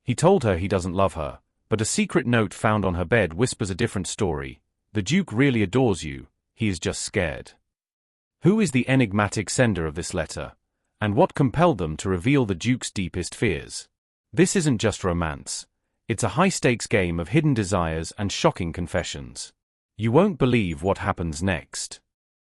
He told her he doesn't love her, but a secret note found on her bed whispers a different story. The Duke really adores you, he is just scared. Who is the enigmatic sender of this letter? And what compelled them to reveal the Duke's deepest fears? This isn't just romance. It's a high-stakes game of hidden desires and shocking confessions. You won't believe what happens next.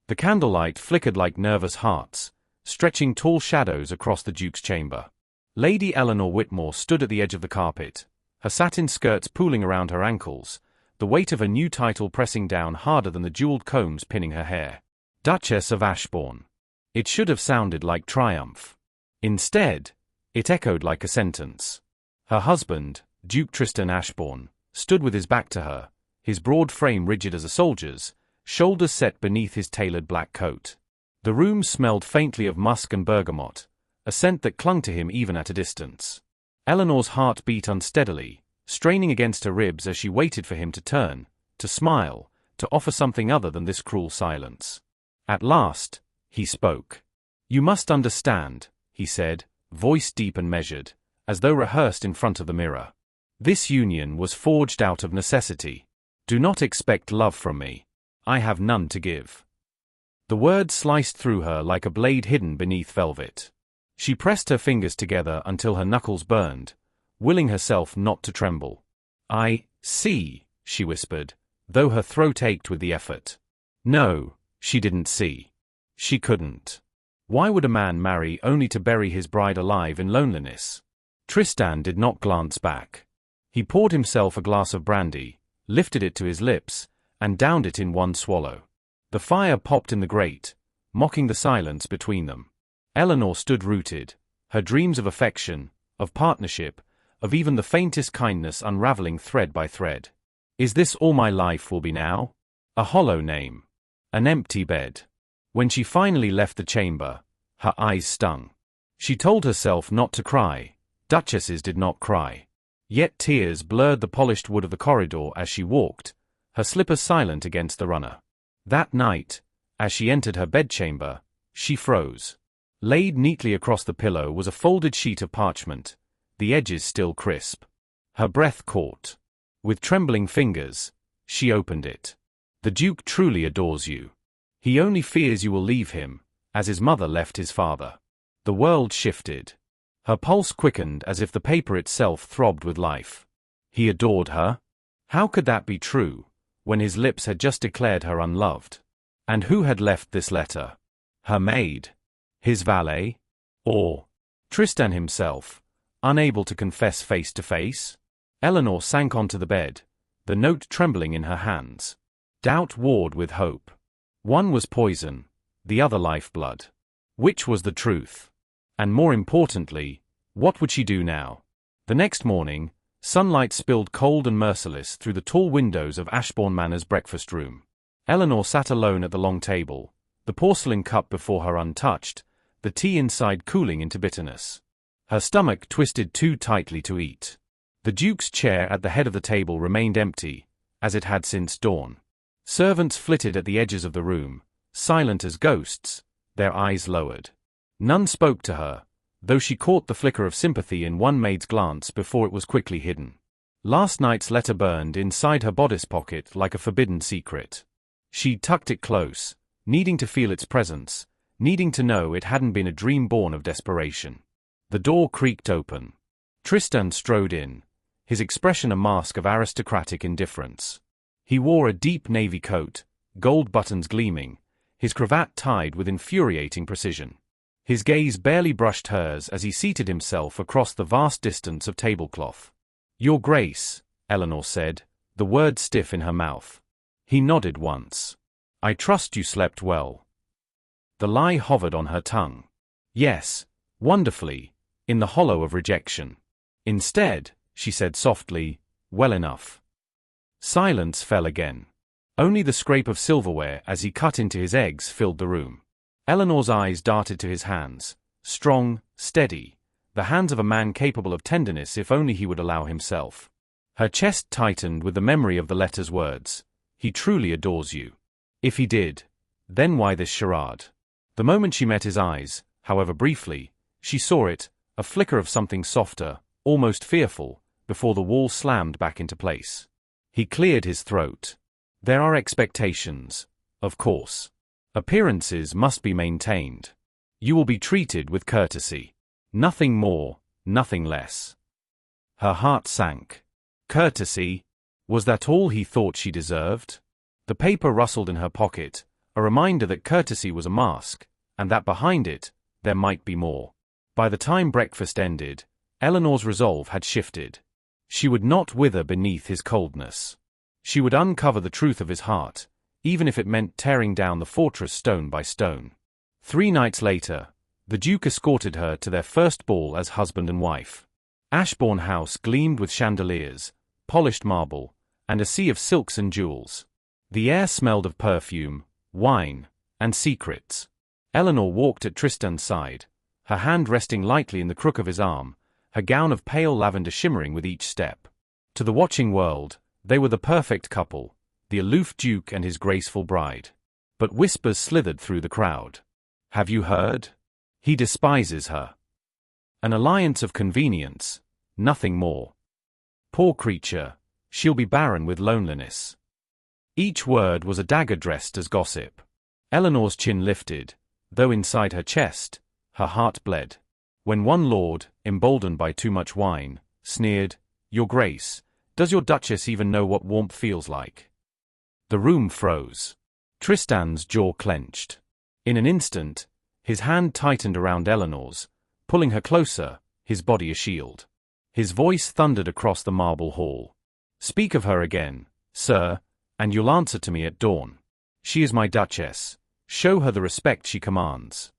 The candlelight flickered like nervous hearts, stretching tall shadows across the Duke's chamber. Lady Eleanor Whitmore stood at the edge of the carpet, her satin skirts pooling around her ankles, the weight of a new title pressing down harder than the jeweled combs pinning her hair. Duchess of Ashbourne. It should have sounded like triumph. Instead, it echoed like a sentence. Her husband, Duke Tristan Ashbourne, stood with his back to her, his broad frame rigid as a soldier's, shoulders set beneath his tailored black coat. The room smelled faintly of musk and bergamot, a scent that clung to him even at a distance. Eleanor's heart beat unsteadily, straining against her ribs as she waited for him to turn, to smile, to offer something other than this cruel silence. At last, he spoke. "You must understand," he said, voice deep and measured, as though rehearsed in front of the mirror. "This union was forged out of necessity. Do not expect love from me. I have none to give." The words sliced through her like a blade hidden beneath velvet. She pressed her fingers together until her knuckles burned, willing herself not to tremble. "I see," she whispered, though her throat ached with the effort. No, she didn't see. She couldn't. Why would a man marry only to bury his bride alive in loneliness? Tristan did not glance back. He poured himself a glass of brandy, lifted it to his lips, and downed it in one swallow. The fire popped in the grate, mocking the silence between them. Eleanor stood rooted, her dreams of affection, of partnership, of even the faintest kindness unraveling thread by thread. Is this all my life will be now? A hollow name. An empty bed. When she finally left the chamber, her eyes stung. She told herself not to cry. Duchesses did not cry. Yet tears blurred the polished wood of the corridor as she walked, her slippers silent against the runner. That night, as she entered her bedchamber, she froze. Laid neatly across the pillow was a folded sheet of parchment, the edges still crisp. Her breath caught. With trembling fingers, she opened it. "The Duke truly adores you. He only fears you will leave him, as his mother left his father." The world shifted. Her pulse quickened as if the paper itself throbbed with life. He adored her? How could that be true, when his lips had just declared her unloved? And who had left this letter? Her maid? His valet? Or Tristan himself, unable to confess face to face? Eleanor sank onto the bed, the note trembling in her hands. Doubt warred with hope. One was poison, the other lifeblood. Which was the truth? And more importantly, what would she do now? The next morning, sunlight spilled cold and merciless through the tall windows of Ashbourne Manor's breakfast room. Eleanor sat alone at the long table, the porcelain cup before her untouched, the tea inside cooling into bitterness. Her stomach twisted too tightly to eat. The Duke's chair at the head of the table remained empty, as it had since dawn. Servants flitted at the edges of the room, silent as ghosts, their eyes lowered. None spoke to her, though she caught the flicker of sympathy in one maid's glance before it was quickly hidden. Last night's letter burned inside her bodice pocket like a forbidden secret. She tucked it close, needing to feel its presence, needing to know it hadn't been a dream born of desperation. The door creaked open. Tristan strode in, his expression a mask of aristocratic indifference. He wore a deep navy coat, gold buttons gleaming, his cravat tied with infuriating precision. His gaze barely brushed hers as he seated himself across the vast distance of tablecloth. "Your Grace," Eleanor said, the word stiff in her mouth. He nodded once. "I trust you slept well." The lie hovered on her tongue. "Yes, wonderfully," in the hollow of rejection. Instead, she said softly, "Well enough." Silence fell again. Only the scrape of silverware as he cut into his eggs filled the room. Eleanor's eyes darted to his hands, strong, steady, the hands of a man capable of tenderness if only he would allow himself. Her chest tightened with the memory of the letter's words. "He truly adores you." If he did, then why this charade? The moment she met his eyes, however briefly, she saw it, a flicker of something softer, almost fearful, before the wall slammed back into place. He cleared his throat. There are expectations, of course. Appearances must be maintained. You will be treated with courtesy. Nothing more, nothing less. Her heart sank. Courtesy? Was that all he thought she deserved? The paper rustled in her pocket, a reminder that courtesy was a mask, and that behind it, there might be more. By the time breakfast ended, Eleanor's resolve had shifted. She would not wither beneath his coldness. She would uncover the truth of his heart, even if it meant tearing down the fortress stone by stone. 3 nights later, the Duke escorted her to their first ball as husband and wife. Ashbourne House gleamed with chandeliers, polished marble, and a sea of silks and jewels. The air smelled of perfume, wine, and secrets. Eleanor walked at Tristan's side, her hand resting lightly in the crook of his arm, her gown of pale lavender shimmering with each step. To the watching world, they were the perfect couple, the aloof Duke and his graceful bride. But whispers slithered through the crowd. Have you heard? He despises her. An alliance of convenience, nothing more. Poor creature, she'll be barren with loneliness. Each word was a dagger dressed as gossip. Eleanor's chin lifted, though inside her chest, her heart bled. When one lord, emboldened by too much wine, sneered, "Your Grace, does your Duchess even know what warmth feels like?" The room froze. Tristan's jaw clenched. In an instant, his hand tightened around Eleanor's, pulling her closer, his body a shield. His voice thundered across the marble hall. "Speak of her again, sir, and you'll answer to me at dawn. She is my Duchess. Show her the respect she commands."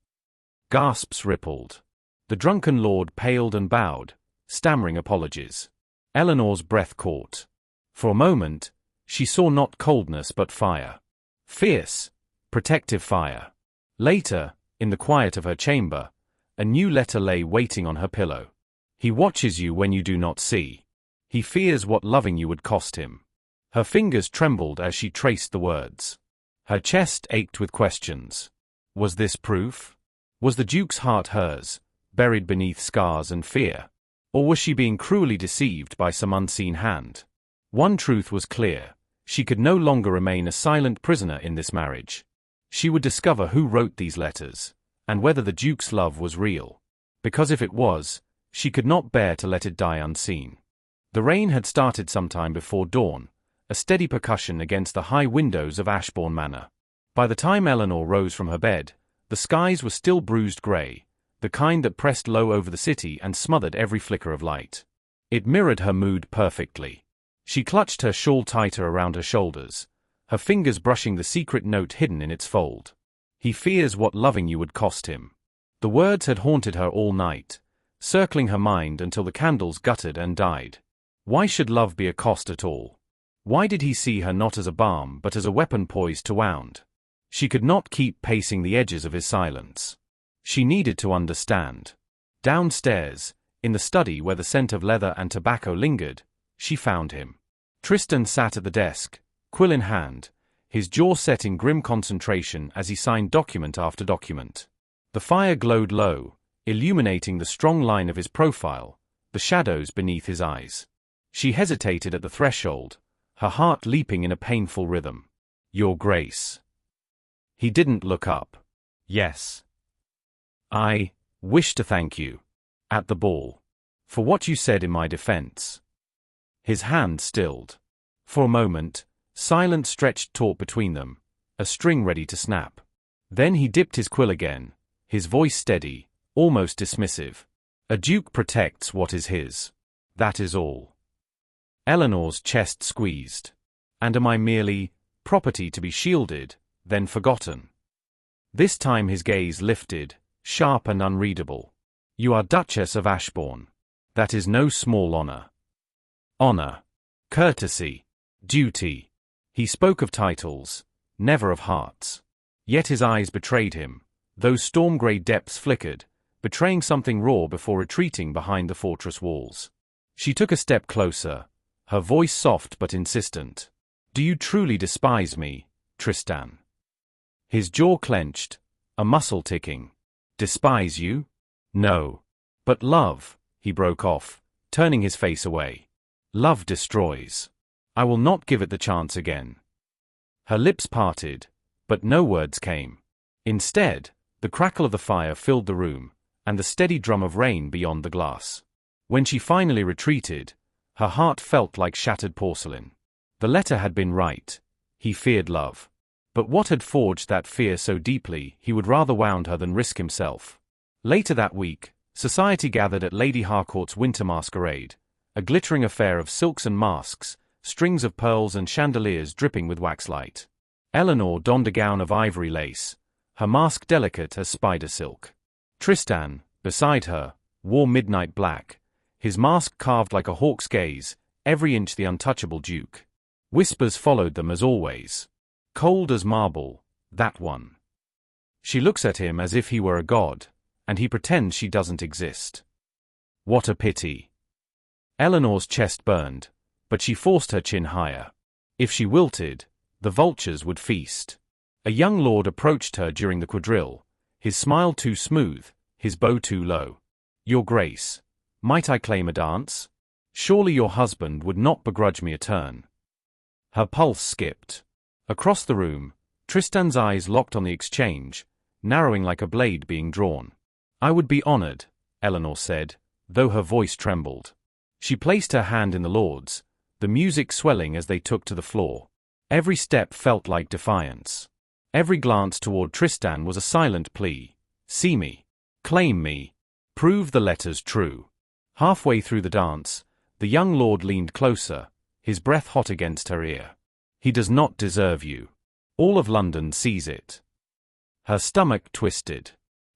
Gasps rippled. The drunken lord paled and bowed, stammering apologies. Eleanor's breath caught. For a moment, she saw not coldness but fire. Fierce, protective fire. Later, in the quiet of her chamber, a new letter lay waiting on her pillow. He watches you when you do not see. He fears what loving you would cost him. Her fingers trembled as she traced the words. Her chest ached with questions. Was this proof? Was the Duke's heart hers, buried beneath scars and fear? Or was she being cruelly deceived by some unseen hand? One truth was clear. She could no longer remain a silent prisoner in this marriage. She would discover who wrote these letters, and whether the Duke's love was real. Because if it was, she could not bear to let it die unseen. The rain had started some time before dawn, a steady percussion against the high windows of Ashbourne Manor. By the time Eleanor rose from her bed, the skies were still bruised grey, the kind that pressed low over the city and smothered every flicker of light. It mirrored her mood perfectly. She clutched her shawl tighter around her shoulders, her fingers brushing the secret note hidden in its fold. He fears what loving you would cost him. The words had haunted her all night, circling her mind until the candles guttered and died. Why should love be a cost at all? Why did he see her not as a balm but as a weapon poised to wound? She could not keep pacing the edges of his silence. She needed to understand. Downstairs, in the study where the scent of leather and tobacco lingered, she found him. Tristan sat at the desk, quill in hand, his jaw set in grim concentration as he signed document after document. The fire glowed low, illuminating the strong line of his profile, the shadows beneath his eyes. She hesitated at the threshold, her heart leaping in a painful rhythm. "Your Grace." He didn't look up. "Yes. I wish to thank you, at the ball, for what you said in my defense." His hand stilled. For a moment, silence stretched taut between them, a string ready to snap. Then he dipped his quill again, his voice steady, almost dismissive. "A duke protects what is his. That is all." Eleanor's chest squeezed. "And am I merely property to be shielded, then forgotten?" This time his gaze lifted, sharp and unreadable. "You are Duchess of Ashbourne. That is no small honor. Honor, courtesy, duty." He spoke of titles, never of hearts. Yet his eyes betrayed him. Those storm-grey depths flickered, betraying something raw before retreating behind the fortress walls. She took a step closer, her voice soft but insistent. "Do you truly despise me, Tristan?" His jaw clenched, a muscle ticking. "Despise you? No. But love," he broke off, turning his face away. Love destroys. I will not give it the chance again. Her lips parted, but no words came. Instead, the crackle of the fire filled the room, and the steady drum of rain beyond the glass. When she finally retreated, her heart felt like shattered porcelain. The letter had been right. He feared love. But what had forged that fear so deeply, he would rather wound her than risk himself. Later that week, society gathered at Lady Harcourt's winter masquerade, a glittering affair of silks and masks, strings of pearls and chandeliers dripping with waxlight. Eleanor donned a gown of ivory lace, her mask delicate as spider silk. Tristan, beside her, wore midnight black, his mask carved like a hawk's gaze, every inch the untouchable Duke. Whispers followed them as always. Cold as marble, that one. She looks at him as if he were a god, and he pretends she doesn't exist. What a pity. Eleanor's chest burned, but she forced her chin higher. If she wilted, the vultures would feast. A young lord approached her during the quadrille, his smile too smooth, his bow too low. Your Grace, might I claim a dance? Surely your husband would not begrudge me a turn. Her pulse skipped. Across the room, Tristan's eyes locked on the exchange, narrowing like a blade being drawn. I would be honored, Eleanor said, though her voice trembled. She placed her hand in the lord's, the music swelling as they took to the floor. Every step felt like defiance. Every glance toward Tristan was a silent plea. See me. Claim me. Prove the letters true. Halfway through the dance, the young lord leaned closer, his breath hot against her ear. He does not deserve you. All of London sees it. Her stomach twisted.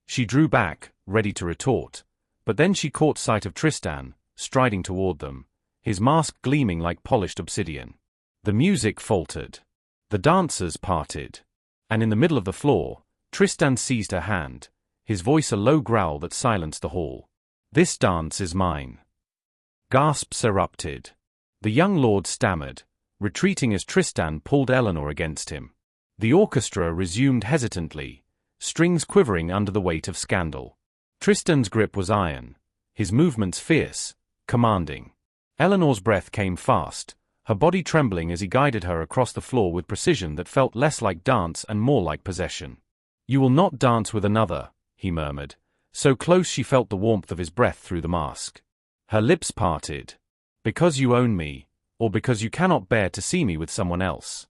She drew back, ready to retort, but then she caught sight of Tristan, striding toward them, his mask gleaming like polished obsidian. The music faltered. The dancers parted. And in the middle of the floor, Tristan seized her hand, his voice a low growl that silenced the hall. This dance is mine. Gasps erupted. The young lord stammered, retreating as Tristan pulled Eleanor against him. The orchestra resumed hesitantly, strings quivering under the weight of scandal. Tristan's grip was iron, his movements fierce, commanding. Eleanor's breath came fast, her body trembling as he guided her across the floor with precision that felt less like dance and more like possession. You will not dance with another, he murmured, so close she felt the warmth of his breath through the mask. Her lips parted. Because you own me, or because you cannot bear to see me with someone else.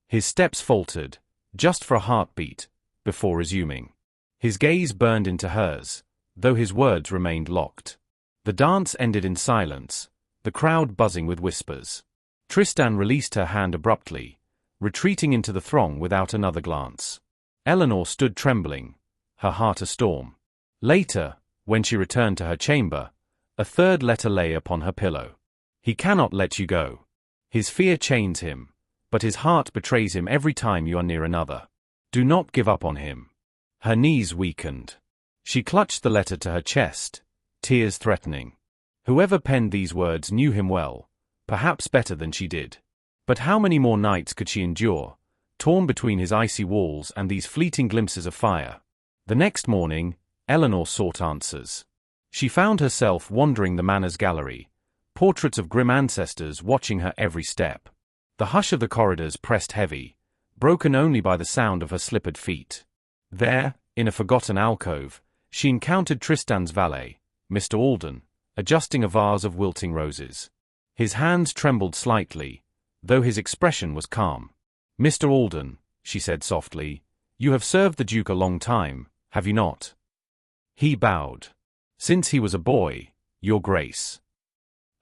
His steps faltered, just for a heartbeat, before resuming. His gaze burned into hers, though his words remained locked. The dance ended in silence, the crowd buzzing with whispers. Tristan released her hand abruptly, retreating into the throng without another glance. Eleanor stood trembling, her heart a storm. Later, when she returned to her chamber, a third letter lay upon her pillow. He cannot let you go. His fear chains him, but his heart betrays him every time you are near another. Do not give up on him. Her knees weakened. She clutched the letter to her chest, tears threatening. Whoever penned these words knew him well, perhaps better than she did. But how many more nights could she endure, torn between his icy walls and these fleeting glimpses of fire? The next morning, Eleanor sought answers. She found herself wandering the manor's gallery, portraits of grim ancestors watching her every step. The hush of the corridors pressed heavy, broken only by the sound of her slippered feet. There, in a forgotten alcove, she encountered Tristan's valet, Mr. Alden, adjusting a vase of wilting roses. His hands trembled slightly, though his expression was calm. Mr. Alden, she said softly, you have served the Duke a long time, have you not? He bowed. Since he was a boy, Your Grace.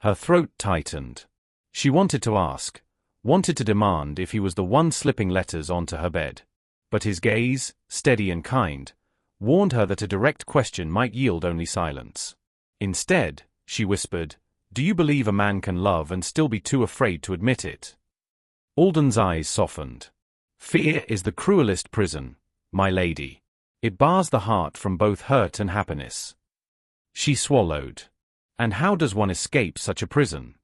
Her throat tightened. She wanted to ask, wanted to demand if he was the one slipping letters onto her bed. But his gaze, steady and kind, warned her that a direct question might yield only silence. Instead, she whispered, do you believe a man can love and still be too afraid to admit it? Alden's eyes softened. Fear is the cruelest prison, my lady. It bars the heart from both hurt and happiness. She swallowed. And how does one escape such a prison?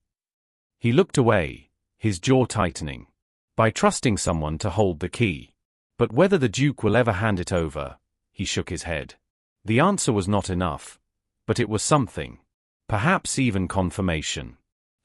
He looked away, his jaw tightening. By trusting someone to hold the key. But whether the Duke will ever hand it over, he shook his head. The answer was not enough, but it was something. Perhaps even confirmation.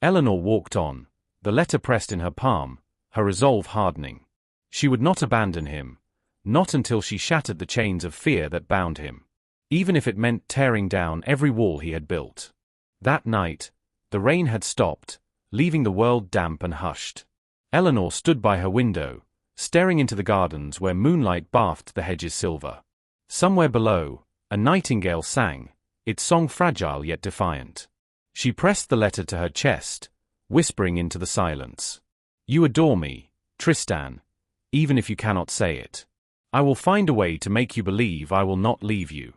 Eleanor walked on, the letter pressed in her palm, her resolve hardening. She would not abandon him, not until she shattered the chains of fear that bound him, even if it meant tearing down every wall he had built. That night, the rain had stopped, leaving the world damp and hushed. Eleanor stood by her window, staring into the gardens where moonlight bathed the hedges silver. Somewhere below, a nightingale sang, its song fragile yet defiant. She pressed the letter to her chest, whispering into the silence. You adore me, Tristan, even if you cannot say it. I will find a way to make you believe I will not leave you.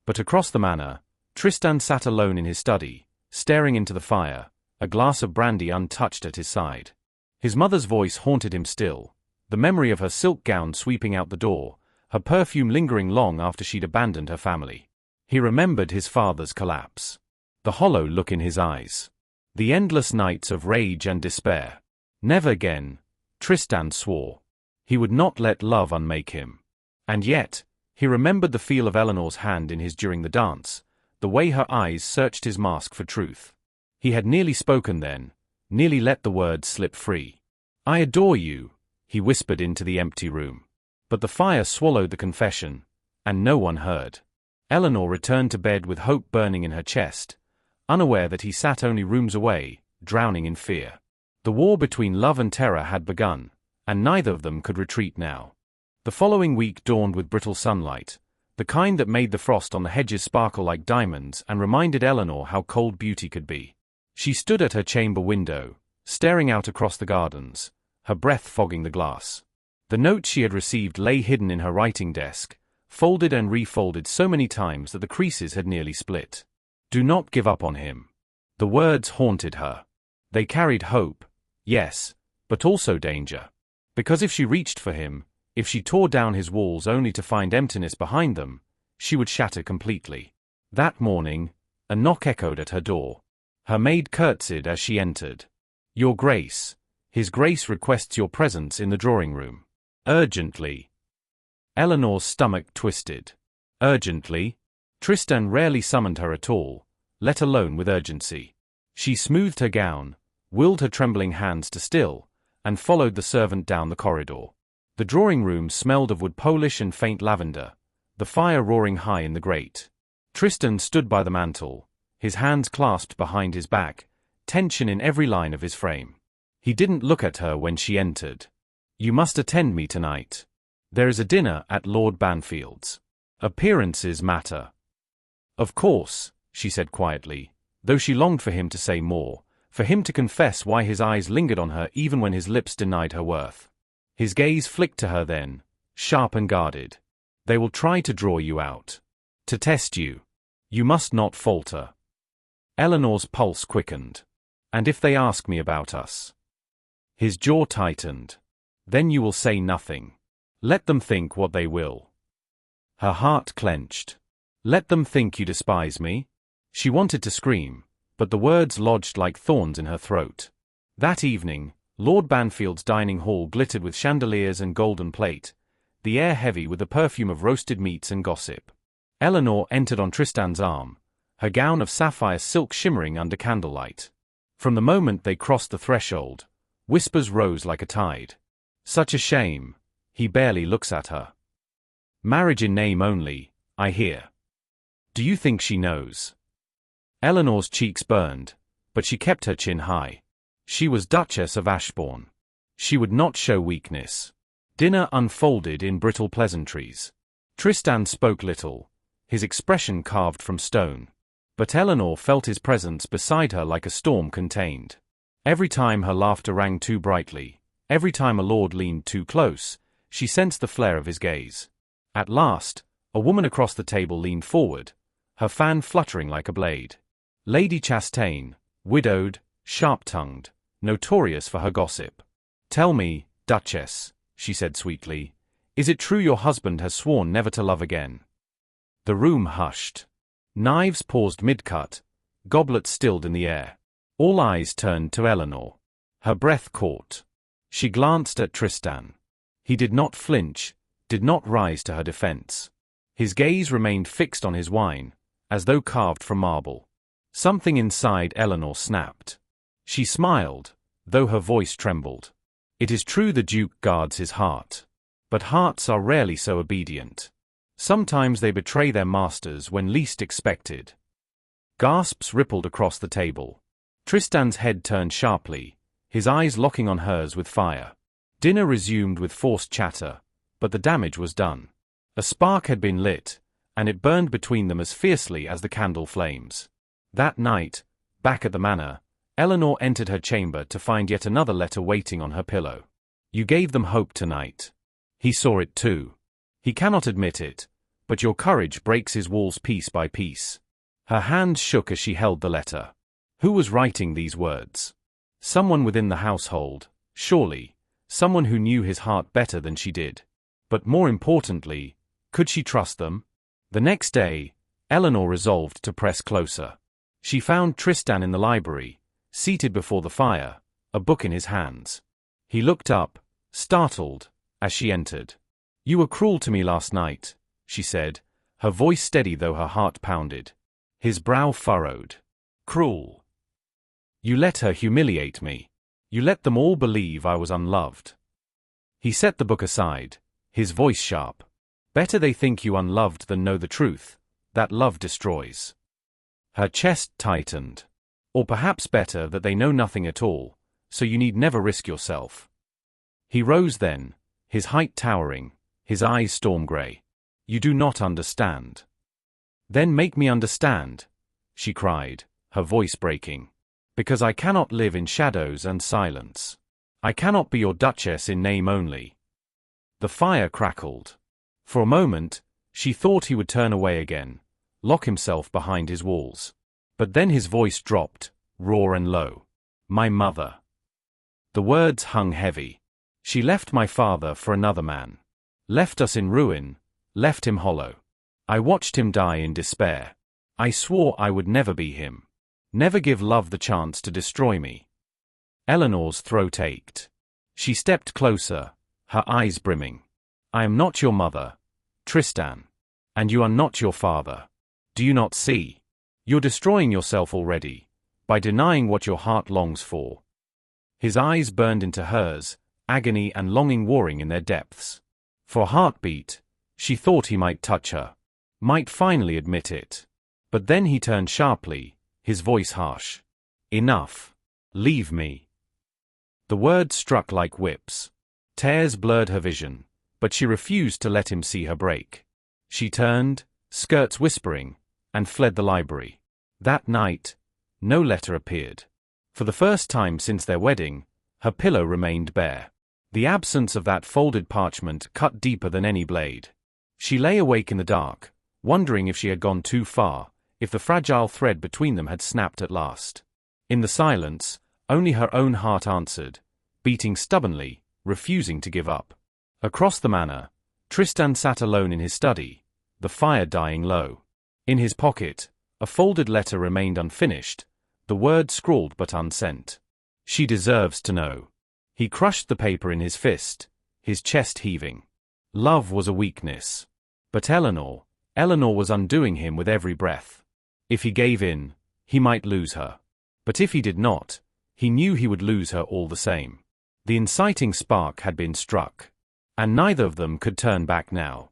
But across the manor, Tristan sat alone in his study, staring into the fire, a glass of brandy untouched at his side. His mother's voice haunted him still, the memory of her silk gown sweeping out the door, her perfume lingering long after she'd abandoned her family. He remembered his father's collapse, the hollow look in his eyes, the endless nights of rage and despair. Never again, Tristan swore. He would not let love unmake him. And yet, he remembered the feel of Eleanor's hand in his during the dance, the way her eyes searched his mask for truth. He had nearly spoken then, nearly let the words slip free. I adore you, he whispered into the empty room. But the fire swallowed the confession, and no one heard. Eleanor returned to bed with hope burning in her chest, unaware that he sat only rooms away, drowning in fear. The war between love and terror had begun, and neither of them could retreat now. The following week dawned with brittle sunlight, the kind that made the frost on the hedges sparkle like diamonds and reminded Eleanor how cold beauty could be. She stood at her chamber window, staring out across the gardens, her breath fogging the glass. The note she had received lay hidden in her writing desk, folded and refolded so many times that the creases had nearly split. Do not give up on him. The words haunted her. They carried hope, yes, but also danger. Because if she reached for him, if she tore down his walls only to find emptiness behind them, she would shatter completely. That morning, a knock echoed at her door. Her maid curtsied as she entered. Your Grace, His Grace requests your presence in the drawing room. Urgently. Eleanor's stomach twisted. Urgently? Tristan rarely summoned her at all, let alone with urgency. She smoothed her gown, willed her trembling hands to still, and followed the servant down the corridor. The drawing room smelled of wood polish and faint lavender, the fire roaring high in the grate. Tristan stood by the mantel, his hands clasped behind his back, tension in every line of his frame. He didn't look at her when she entered. You must attend me tonight. There is a dinner at Lord Banfield's. Appearances matter. Of course, she said quietly, though she longed for him to say more, for him to confess why his eyes lingered on her even when his lips denied her worth. His gaze flicked to her then, sharp and guarded. They will try to draw you out. To test you. You must not falter. Eleanor's pulse quickened. And if they ask me about us? His jaw tightened. Then you will say nothing. Let them think what they will. Her heart clenched. Let them think you despise me? She wanted to scream, but the words lodged like thorns in her throat. That evening, Lord Banfield's dining hall glittered with chandeliers and golden plate, the air heavy with the perfume of roasted meats and gossip. Eleanor entered on Tristan's arm, her gown of sapphire silk shimmering under candlelight. From the moment they crossed the threshold, whispers rose like a tide. Such a shame, he barely looks at her. Marriage in name only, I hear. Do you think she knows? Eleanor's cheeks burned, but she kept her chin high. She was Duchess of Ashbourne. She would not show weakness. Dinner unfolded in brittle pleasantries. Tristan spoke little, his expression carved from stone. But Eleanor felt his presence beside her like a storm contained. Every time her laughter rang too brightly, every time a lord leaned too close, she sensed the flare of his gaze. At last, a woman across the table leaned forward, her fan fluttering like a blade. Lady Chastain, widowed, sharp-tongued, notorious for her gossip. Tell me, Duchess, she said sweetly, is it true your husband has sworn never to love again? The room hushed. Knives paused mid-cut, goblets stilled in the air. All eyes turned to Eleanor. Her breath caught. She glanced at Tristan. He did not flinch, did not rise to her defense. His gaze remained fixed on his wine, as though carved from marble. Something inside Eleanor snapped. She smiled, though her voice trembled. It is true the Duke guards his heart. But hearts are rarely so obedient. Sometimes they betray their masters when least expected. Gasps rippled across the table. Tristan's head turned sharply, his eyes locking on hers with fire. Dinner resumed with forced chatter, but the damage was done. A spark had been lit, and it burned between them as fiercely as the candle flames. That night, back at the manor, Eleanor entered her chamber to find yet another letter waiting on her pillow. You gave them hope tonight. He saw it too. He cannot admit it, but your courage breaks his walls piece by piece. Her hands shook as she held the letter. Who was writing these words? Someone within the household, surely, someone who knew his heart better than she did. But more importantly, could she trust them? The next day, Eleanor resolved to press closer. She found Tristan in the library, seated before the fire, a book in his hands. He looked up, startled, as she entered. You were cruel to me last night, she said, her voice steady though her heart pounded. His brow furrowed. Cruel. You let her humiliate me. You let them all believe I was unloved. He set the book aside, his voice sharp. Better they think you unloved than know the truth, that love destroys. Her chest tightened. Or perhaps better that they know nothing at all, so you need never risk yourself. He rose then, his height towering, his eyes storm-grey. You do not understand. Then make me understand, she cried, her voice breaking. Because I cannot live in shadows and silence. I cannot be your duchess in name only. The fire crackled. For a moment, she thought he would turn away again, lock himself behind his walls. But then his voice dropped, raw and low. My mother. The words hung heavy. She left my father for another man. Left us in ruin, left him hollow. I watched him die in despair. I swore I would never be him. Never give love the chance to destroy me. Eleanor's throat ached. She stepped closer, her eyes brimming. I am not your mother, Tristan. And you are not your father. Do you not see? You're destroying yourself already, by denying what your heart longs for. His eyes burned into hers, agony and longing warring in their depths. For a heartbeat, she thought he might touch her. Might finally admit it. But then he turned sharply, his voice harsh. Enough. Leave me. The words struck like whips. Tears blurred her vision, but she refused to let him see her break. She turned, skirts whispering, and fled the library. That night, no letter appeared. For the first time since their wedding, her pillow remained bare. The absence of that folded parchment cut deeper than any blade. She lay awake in the dark, wondering if she had gone too far, if the fragile thread between them had snapped at last. In the silence, only her own heart answered, beating stubbornly, refusing to give up. Across the manor, Tristan sat alone in his study, the fire dying low. In his pocket, a folded letter remained unfinished, the word scrawled but unsent. She deserves to know. He crushed the paper in his fist, his chest heaving. Love was a weakness. But Eleanor was undoing him with every breath. If he gave in, he might lose her. But if he did not, he knew he would lose her all the same. The inciting spark had been struck. And neither of them could turn back now.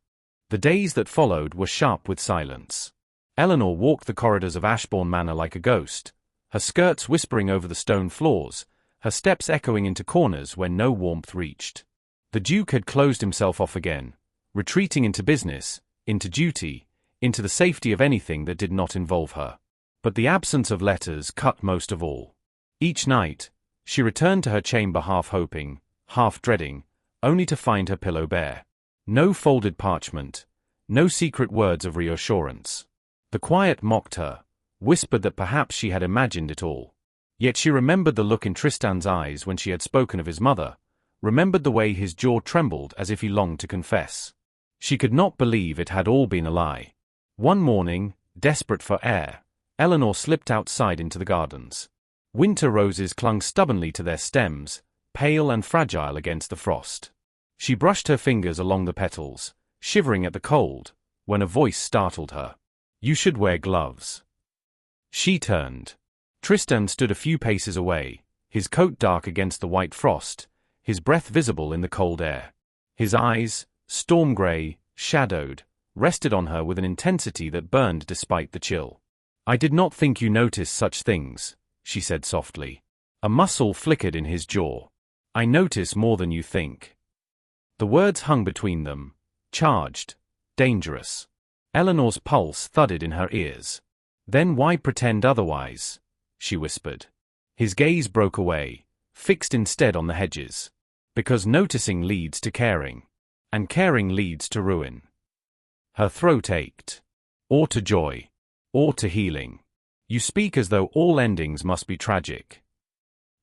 The days that followed were sharp with silence. Eleanor walked the corridors of Ashbourne Manor like a ghost, her skirts whispering over the stone floors, her steps echoing into corners where no warmth reached. The Duke had closed himself off again, retreating into business, into duty, into the safety of anything that did not involve her. But the absence of letters cut most of all. Each night, she returned to her chamber half hoping, half dreading, only to find her pillow bare. No folded parchment, no secret words of reassurance. The quiet mocked her, whispered that perhaps she had imagined it all. Yet she remembered the look in Tristan's eyes when she had spoken of his mother, remembered the way his jaw trembled as if he longed to confess. She could not believe it had all been a lie. One morning, desperate for air, Eleanor slipped outside into the gardens. Winter roses clung stubbornly to their stems, pale and fragile against the frost. She brushed her fingers along the petals, shivering at the cold, when a voice startled her. You should wear gloves. She turned. Tristan stood a few paces away, his coat dark against the white frost, his breath visible in the cold air. His eyes, storm-grey, shadowed, rested on her with an intensity that burned despite the chill. "I did not think you noticed such things," she said softly. A muscle flickered in his jaw. "I notice more than you think." The words hung between them, charged, dangerous. Eleanor's pulse thudded in her ears. "Then why pretend otherwise?" she whispered. His gaze broke away, fixed instead on the hedges. "Because noticing leads to caring. And caring leads to ruin." Her throat ached. "Or to joy. Or to healing. You speak as though all endings must be tragic."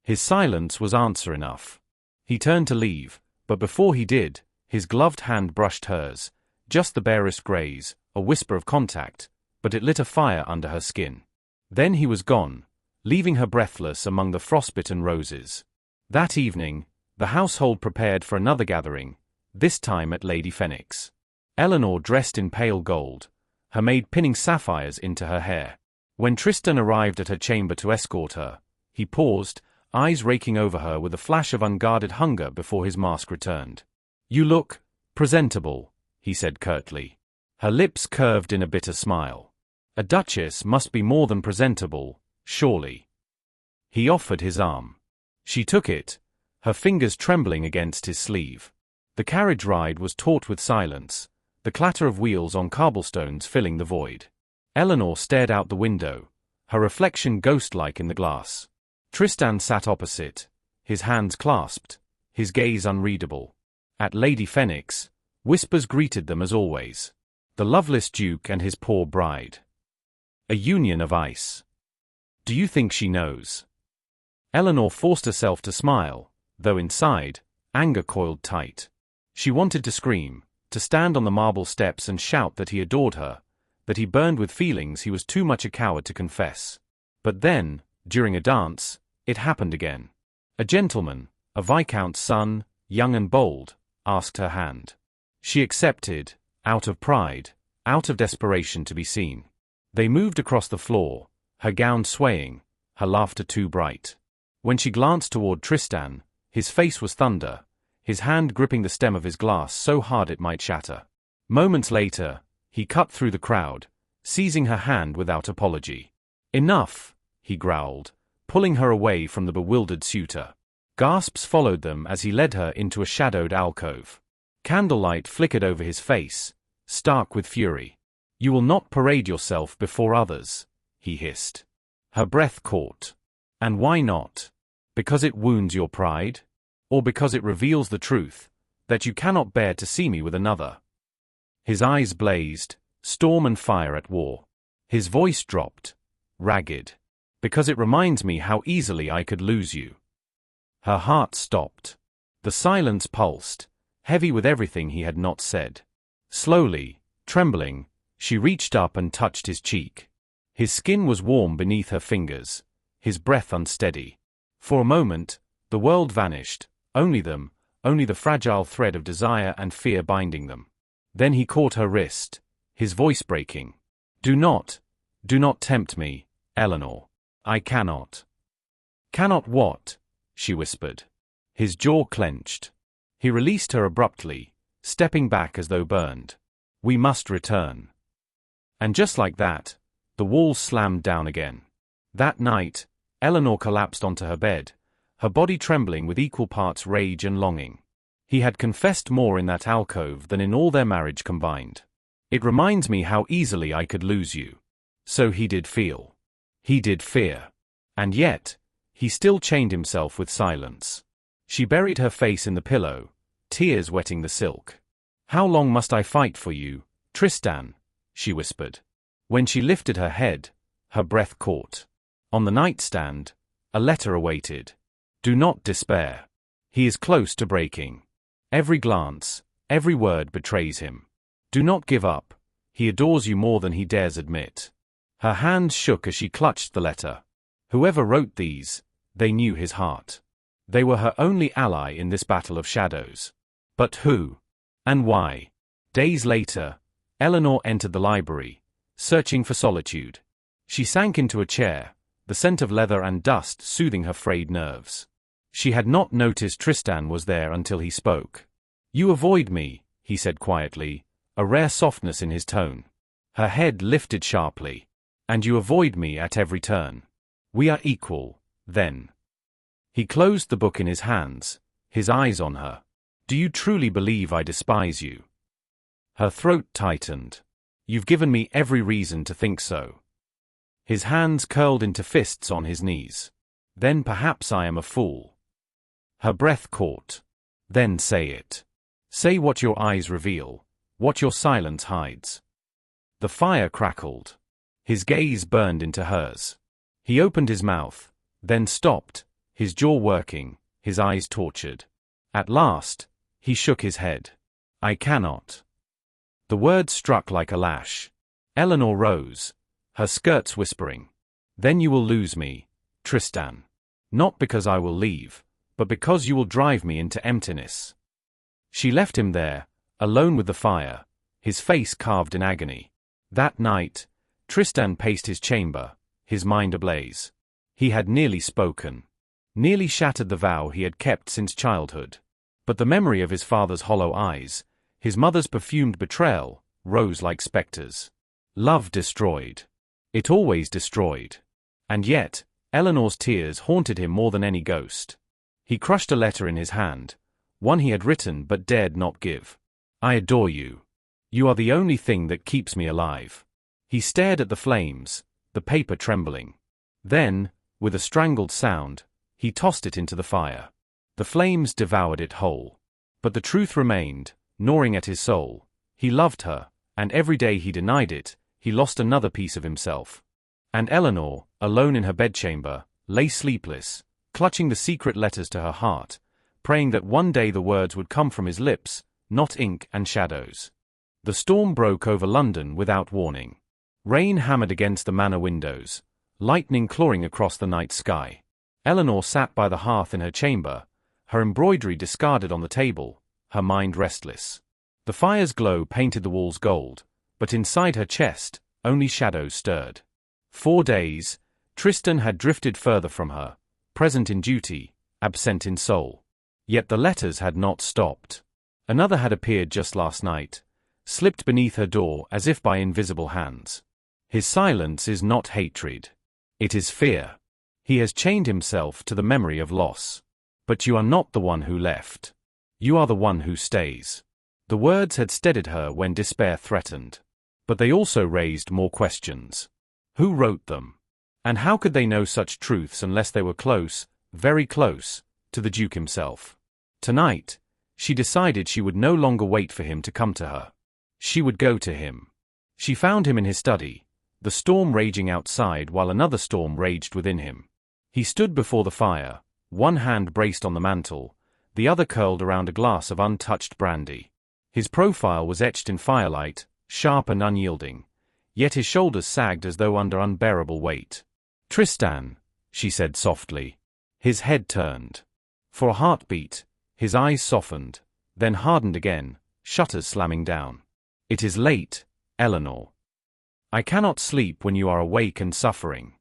His silence was answer enough. He turned to leave, but before he did, his gloved hand brushed hers, just the barest graze, a whisper of contact, but it lit a fire under her skin. Then he was gone, leaving her breathless among the frostbitten roses. That evening, the household prepared for another gathering, this time at Lady Fenwick's. Eleanor dressed in pale gold, her maid pinning sapphires into her hair. When Tristan arrived at her chamber to escort her, he paused, eyes raking over her with a flash of unguarded hunger before his mask returned. "You look presentable," he said curtly. Her lips curved in a bitter smile. "A duchess must be more than presentable, surely." He offered his arm. She took it, her fingers trembling against his sleeve. The carriage ride was taut with silence, the clatter of wheels on cobblestones filling the void. Eleanor stared out the window, her reflection ghost-like in the glass. Tristan sat opposite, his hands clasped, his gaze unreadable. At Lady Fenwick's, whispers greeted them as always. The loveless duke and his poor bride. A union of ice. "Do you think she knows?" Eleanor forced herself to smile, though inside, anger coiled tight. She wanted to scream, to stand on the marble steps and shout that he adored her, that he burned with feelings he was too much a coward to confess. But then, during a dance, it happened again. A gentleman, a viscount's son, young and bold, asked her hand. She accepted, out of pride, out of desperation to be seen. They moved across the floor, her gown swaying, her laughter too bright. When she glanced toward Tristan, his face was thunder, his hand gripping the stem of his glass so hard it might shatter. Moments later, he cut through the crowd, seizing her hand without apology. "Enough," he growled, pulling her away from the bewildered suitor. Gasps followed them as he led her into a shadowed alcove. Candlelight flickered over his face, stark with fury. "You will not parade yourself before others," he hissed. Her breath caught. "And why not? Because it wounds your pride? Or because it reveals the truth, that you cannot bear to see me with another?" His eyes blazed, storm and fire at war. His voice dropped, ragged. "Because it reminds me how easily I could lose you." Her heart stopped. The silence pulsed, heavy with everything he had not said. Slowly, trembling, she reached up and touched his cheek. His skin was warm beneath her fingers, his breath unsteady. For a moment, the world vanished, only them, only the fragile thread of desire and fear binding them. Then he caught her wrist, his voice breaking. Do not tempt me, Eleanor. I cannot." "Cannot what?" she whispered. His jaw clenched. He released her abruptly, stepping back as though burned. "We must return." And just like that, the walls slammed down again. That night, Eleanor collapsed onto her bed, her body trembling with equal parts rage and longing. He had confessed more in that alcove than in all their marriage combined. "It reminds me how easily I could lose you." So he did feel. He did fear. And yet, he still chained himself with silence. She buried her face in the pillow, tears wetting the silk. "How long must I fight for you, Tristan?" she whispered. When she lifted her head, her breath caught. On the nightstand, a letter awaited. "Do not despair. He is close to breaking. Every glance, every word betrays him. Do not give up. He adores you more than he dares admit." Her hands shook as she clutched the letter. Whoever wrote these, they knew his heart. They were her only ally in this battle of shadows. But who? And why? Days later, Eleanor entered the library, searching for solitude. She sank into a chair, the scent of leather and dust soothing her frayed nerves. She had not noticed Tristan was there until he spoke. "You avoid me," he said quietly, a rare softness in his tone. Her head lifted sharply. "And you avoid me at every turn. We are equal, then." He closed the book in his hands, his eyes on her. "Do you truly believe I despise you?" Her throat tightened. "You've given me every reason to think so." His hands curled into fists on his knees. "Then perhaps I am a fool." Her breath caught. "Then say it. Say what your eyes reveal, what your silence hides." The fire crackled. His gaze burned into hers. He opened his mouth, then stopped, his jaw working, his eyes tortured. At last, he shook his head. "I cannot." The word struck like a lash. Eleanor rose, her skirts whispering. "Then you will lose me, Tristan. Not because I will leave, but because you will drive me into emptiness." She left him there, alone with the fire, his face carved in agony. That night, Tristan paced his chamber, his mind ablaze. He had nearly spoken. Nearly shattered the vow he had kept since childhood. But the memory of his father's hollow eyes, his mother's perfumed betrayal, rose like specters. Love destroyed. It always destroyed. And yet, Eleanor's tears haunted him more than any ghost. He crushed a letter in his hand, one he had written but dared not give. "I adore you. You are the only thing that keeps me alive." He stared at the flames, the paper trembling. Then, with a strangled sound, he tossed it into the fire. The flames devoured it whole. But the truth remained, gnawing at his soul. He loved her, and every day he denied it, he lost another piece of himself. And Eleanor, alone in her bedchamber, lay sleepless, clutching the secret letters to her heart, praying that one day the words would come from his lips, not ink and shadows. The storm broke over London without warning. Rain hammered against the manor windows, lightning clawing across the night sky. Eleanor sat by the hearth in her chamber, her embroidery discarded on the table, her mind restless. The fire's glow painted the walls gold, but inside her chest, only shadows stirred. 4 days, Tristan had drifted further from her, present in duty, absent in soul. Yet the letters had not stopped. Another had appeared just last night, slipped beneath her door as if by invisible hands. His silence is not hatred. It is fear. He has chained himself to the memory of loss. But you are not the one who left. You are the one who stays. The words had steadied her when despair threatened. But they also raised more questions. Who wrote them? And how could they know such truths unless they were close, very close, to the Duke himself? Tonight, she decided she would no longer wait for him to come to her. She would go to him. She found him in his study, the storm raging outside while another storm raged within him. He stood before the fire, one hand braced on the mantel, the other curled around a glass of untouched brandy. His profile was etched in firelight, sharp and unyielding, yet his shoulders sagged as though under unbearable weight. "Tristan," she said softly. His head turned. For a heartbeat, his eyes softened, then hardened again, shutters slamming down. "It is late, Eleanor. I cannot sleep when you are awake and suffering."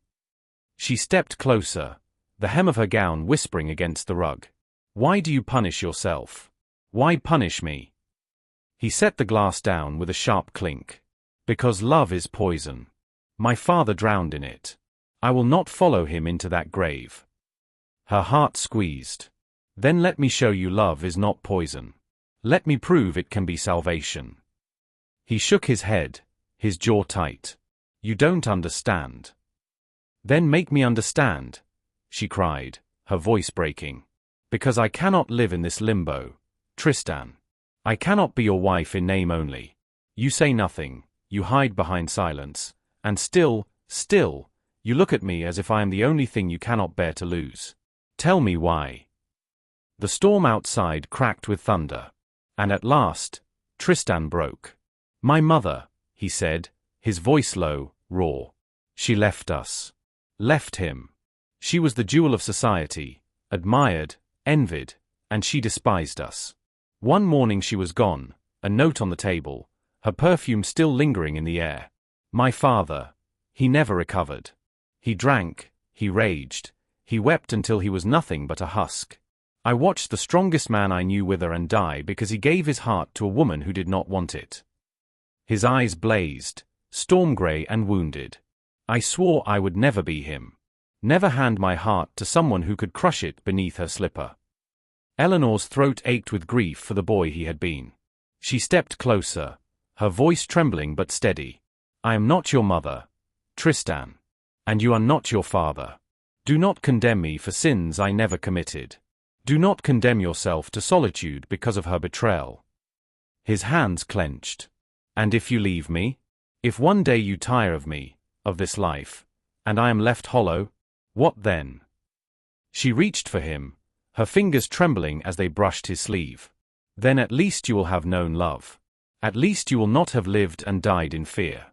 She stepped closer, the hem of her gown whispering against the rug. "Why do you punish yourself? Why punish me?" He set the glass down with a sharp clink. "Because love is poison. My father drowned in it. I will not follow him into that grave." Her heart squeezed. "Then let me show you love is not poison. Let me prove it can be salvation." He shook his head, his jaw tight. "You don't understand." "Then make me understand," she cried, her voice breaking. "Because I cannot live in this limbo, Tristan. I cannot be your wife in name only. You say nothing, you hide behind silence, and still, you look at me as if I am the only thing you cannot bear to lose. Tell me why." The storm outside cracked with thunder. And at last, Tristan broke. "My mother," he said, his voice low, raw. "She left us. Left him. She was the jewel of society, admired, envied, and she despised us. One morning she was gone, a note on the table, her perfume still lingering in the air. My father, he never recovered. He drank, he raged. He wept until he was nothing but a husk. I watched the strongest man I knew wither and die because he gave his heart to a woman who did not want it. His eyes blazed, storm-grey and wounded. I swore I would never be him. Never hand my heart to someone who could crush it beneath her slipper. Eleanor's throat ached with grief for the boy he had been. She stepped closer, her voice trembling but steady. I am not your mother, Tristan. And you are not your father. Do not condemn me for sins I never committed. Do not condemn yourself to solitude because of her betrayal. His hands clenched. And if you leave me? If one day you tire of me, of this life, and I am left hollow, what then? She reached for him, her fingers trembling as they brushed his sleeve. Then at least you will have known love. At least you will not have lived and died in fear.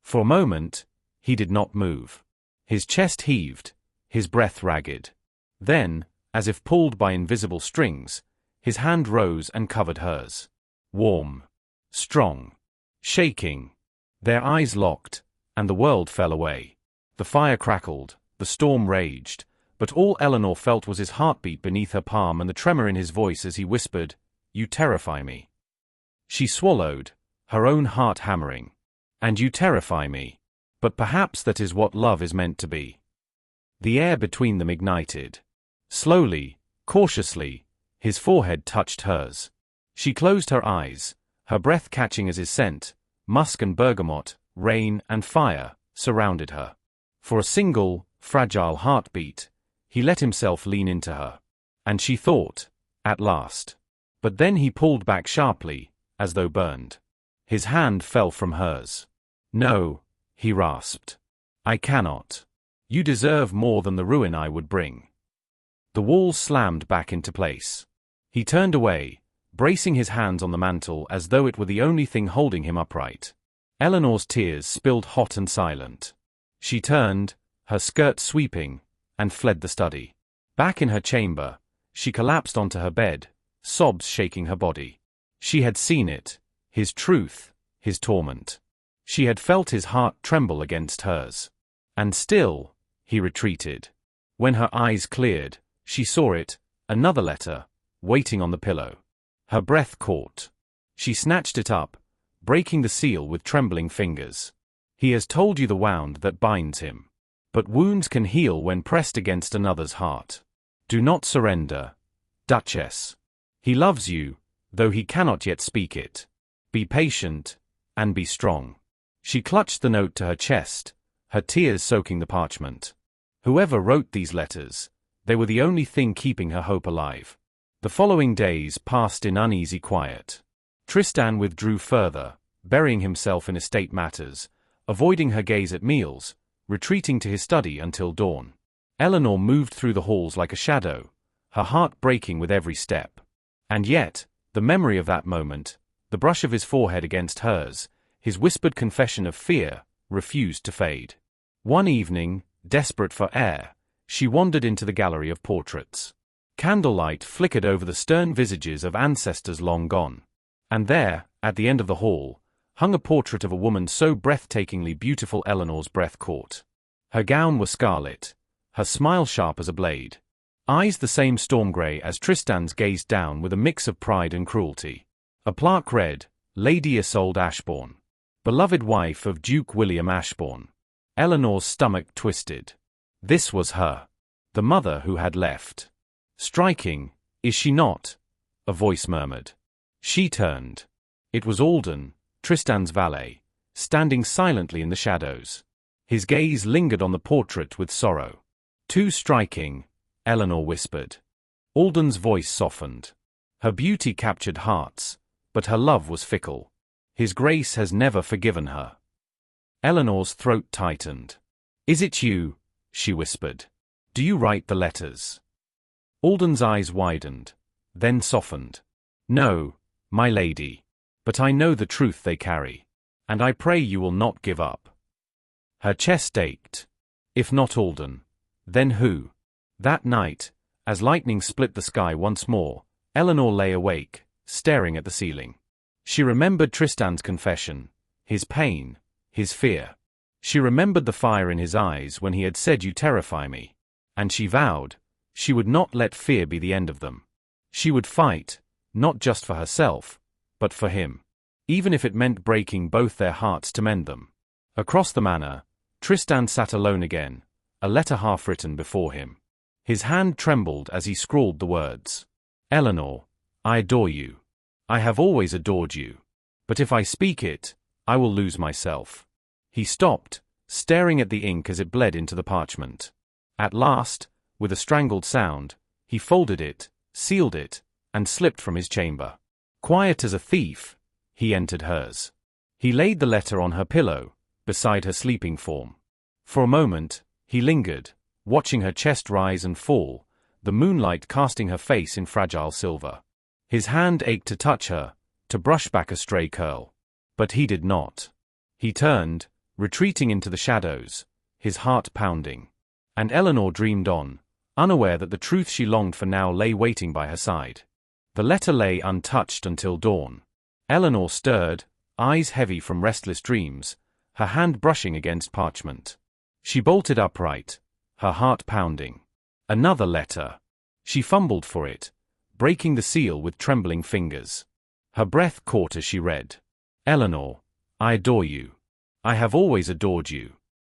For a moment, he did not move. His chest heaved, his breath ragged. Then, as if pulled by invisible strings, his hand rose and covered hers. Warm, strong, shaking. Their eyes locked, and the world fell away. The fire crackled, the storm raged, but all Eleanor felt was his heartbeat beneath her palm and the tremor in his voice as he whispered, "You terrify me." She swallowed, her own heart hammering. "And you terrify me. But perhaps that is what love is meant to be." The air between them ignited. Slowly, cautiously, his forehead touched hers. She closed her eyes, her breath catching as his scent, musk and bergamot, rain and fire, surrounded her. For a single, fragile heartbeat, he let himself lean into her. And she thought, at last. But then he pulled back sharply, as though burned. His hand fell from hers. "No," he rasped. "I cannot. You deserve more than the ruin I would bring." The walls slammed back into place. He turned away, bracing his hands on the mantel as though it were the only thing holding him upright. Eleanor's tears spilled hot and silent. She turned, her skirt sweeping, and fled the study. Back in her chamber, she collapsed onto her bed, sobs shaking her body. She had seen it, his truth, his torment. She had felt his heart tremble against hers. And still, he retreated. When her eyes cleared, she saw it, another letter, waiting on the pillow. Her breath caught. She snatched it up, breaking the seal with trembling fingers. "He has told you the wound that binds him. But wounds can heal when pressed against another's heart. Do not surrender, Duchess. He loves you, though he cannot yet speak it. Be patient, and be strong." She clutched the note to her chest, her tears soaking the parchment. Whoever wrote these letters, they were the only thing keeping her hope alive. The following days passed in uneasy quiet. Tristan withdrew further, burying himself in estate matters, avoiding her gaze at meals, retreating to his study until dawn. Eleanor moved through the halls like a shadow, her heart breaking with every step. And yet, the memory of that moment, the brush of his forehead against hers, his whispered confession of fear, refused to fade. One evening, desperate for air, she wandered into the gallery of portraits. Candlelight flickered over the stern visages of ancestors long gone. And there, at the end of the hall, hung a portrait of a woman so breathtakingly beautiful Eleanor's breath caught. Her gown was scarlet, her smile sharp as a blade. Eyes the same storm-grey as Tristan's gazed down with a mix of pride and cruelty. A plaque read, "Lady Isolde Ashbourne, beloved wife of Duke William Ashbourne." Eleanor's stomach twisted. This was her. The mother who had left. "Striking, is she not?" a voice murmured. She turned. It was Alden, Tristan's valet, standing silently in the shadows. His gaze lingered on the portrait with sorrow. "Too striking," Eleanor whispered. Alden's voice softened. Her beauty captured hearts, but her love was fickle. His grace has never forgiven her. Eleanor's throat tightened. "Is it you?" she whispered. "Do you write the letters?" Alden's eyes widened, then softened. "No, my lady. But I know the truth they carry. And I pray you will not give up." Her chest ached. If not Alden, then who? That night, as lightning split the sky once more, Eleanor lay awake, staring at the ceiling. She remembered Tristan's confession, his pain, his fear. She remembered the fire in his eyes when he had said, "You terrify me." And she vowed she would not let fear be the end of them. She would fight, not just for herself, but for him, even if it meant breaking both their hearts to mend them. Across the manor, Tristan sat alone again, a letter half written before him. His hand trembled as he scrawled the words. Eleanor, I adore you. I have always adored you. But if I speak it, I will lose myself. He stopped, staring at the ink as it bled into the parchment. At last, with a strangled sound, he folded it, sealed it, and slipped from his chamber. Quiet as a thief, he entered hers. He laid the letter on her pillow, beside her sleeping form. For a moment, he lingered, watching her chest rise and fall, the moonlight casting her face in fragile silver. His hand ached to touch her, to brush back a stray curl. But he did not. He turned, retreating into the shadows, his heart pounding. And Eleanor dreamed on, unaware that the truth she longed for now lay waiting by her side. The letter lay untouched until dawn. Eleanor stirred, eyes heavy from restless dreams, her hand brushing against parchment. She bolted upright, her heart pounding. Another letter. She fumbled for it, breaking the seal with trembling fingers. Her breath caught as she read. Eleanor, I adore you. I have always adored you.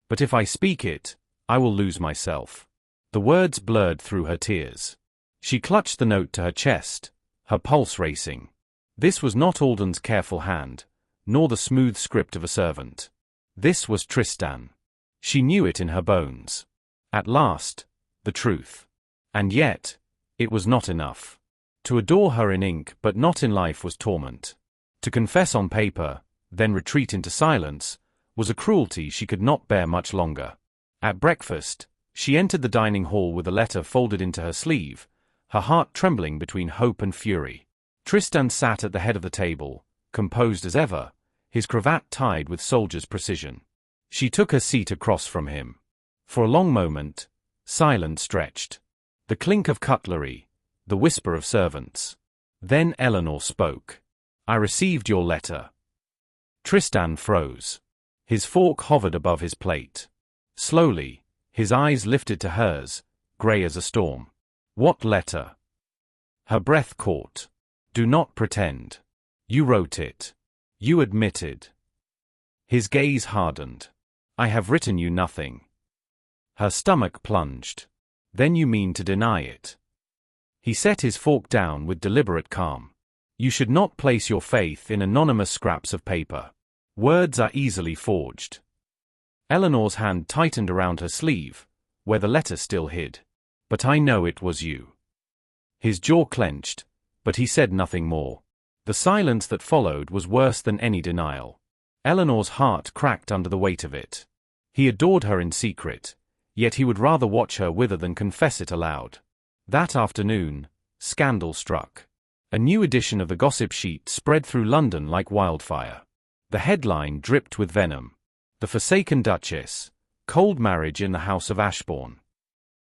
But if I speak it, I will lose myself. The words blurred through her tears. She clutched the note to her chest, her pulse racing. This was not Alden's careful hand, nor the smooth script of a servant. This was Tristan. She knew it in her bones. At last, the truth. And yet, it was not enough. To adore her in ink but not in life was torment. To confess on paper, then retreat into silence, was a cruelty she could not bear much longer. At breakfast, she entered the dining hall with a letter folded into her sleeve, her heart trembling between hope and fury. Tristan sat at the head of the table, composed as ever, his cravat tied with soldier's precision. She took her seat across from him. For a long moment, silence stretched. The clink of cutlery, the whisper of servants. Then Eleanor spoke. I received your letter. Tristan froze. His fork hovered above his plate. Slowly, his eyes lifted to hers, grey as a storm. What letter? Her breath caught. Do not pretend. You wrote it. You admitted. His gaze hardened. I have written you nothing. Her stomach plunged. Then you mean to deny it? He set his fork down with deliberate calm. You should not place your faith in anonymous scraps of paper. Words are easily forged. Eleanor's hand tightened around her sleeve, where the letter still hid. But I know it was you. His jaw clenched, but he said nothing more. The silence that followed was worse than any denial. Eleanor's heart cracked under the weight of it. He adored her in secret, yet he would rather watch her wither than confess it aloud. That afternoon, scandal struck. A new edition of the gossip sheet spread through London like wildfire. The headline dripped with venom. The Forsaken Duchess, Cold Marriage in the House of Ashbourne.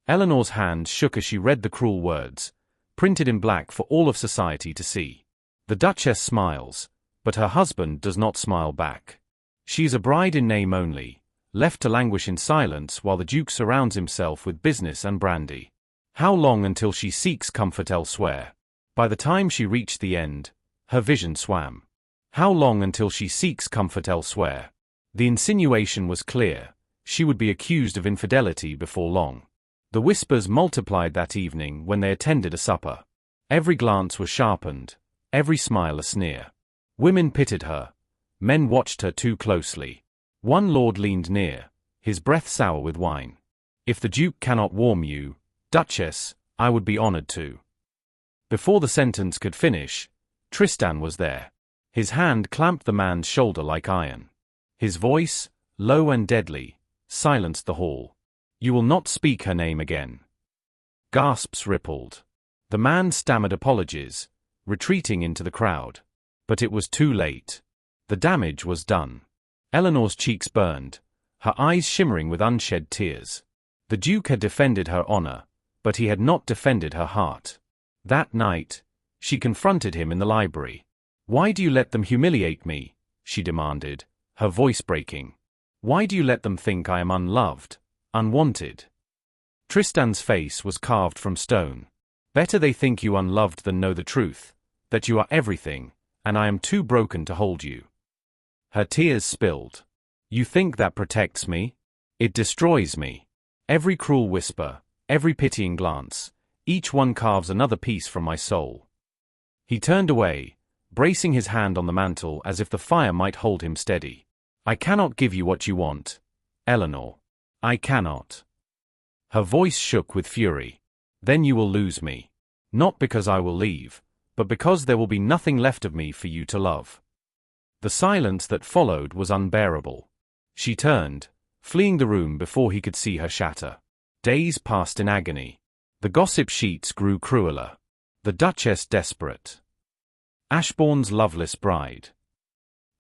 Eleanor's hand shook as she read the cruel words, printed in black for all of society to see. The Duchess smiles, but her husband does not smile back. She is a bride in name only, left to languish in silence while the Duke surrounds himself with business and brandy. How long until she seeks comfort elsewhere? By the time she reached the end, her vision swam. How long until she seeks comfort elsewhere? The insinuation was clear. She would be accused of infidelity before long. The whispers multiplied that evening when they attended a supper. Every glance was sharpened, every smile a sneer. Women pitied her. Men watched her too closely. One lord leaned near, his breath sour with wine. If the Duke cannot warm you, Duchess, I would be honored to. Before the sentence could finish, Tristan was there. His hand clamped the man's shoulder like iron. His voice, low and deadly, silenced the hall. You will not speak her name again. Gasps rippled. The man stammered apologies, retreating into the crowd. But it was too late. The damage was done. Eleanor's cheeks burned, her eyes shimmering with unshed tears. The Duke had defended her honor, but he had not defended her heart. That night, she confronted him in the library. Why do you let them humiliate me? She demanded, her voice breaking. Why do you let them think I am unloved, unwanted? Tristan's face was carved from stone. Better they think you unloved than know the truth, that you are everything, and I am too broken to hold you. Her tears spilled. You think that protects me? It destroys me. Every cruel whisper, every pitying glance, each one carves another piece from my soul. He turned away, bracing his hand on the mantel as if the fire might hold him steady. I cannot give you what you want, Eleanor. I cannot. Her voice shook with fury. Then you will lose me. Not because I will leave, but because there will be nothing left of me for you to love. The silence that followed was unbearable. She turned, fleeing the room before he could see her shatter. Days passed in agony. The gossip sheets grew crueler. The Duchess desperate. Ashbourne's loveless bride.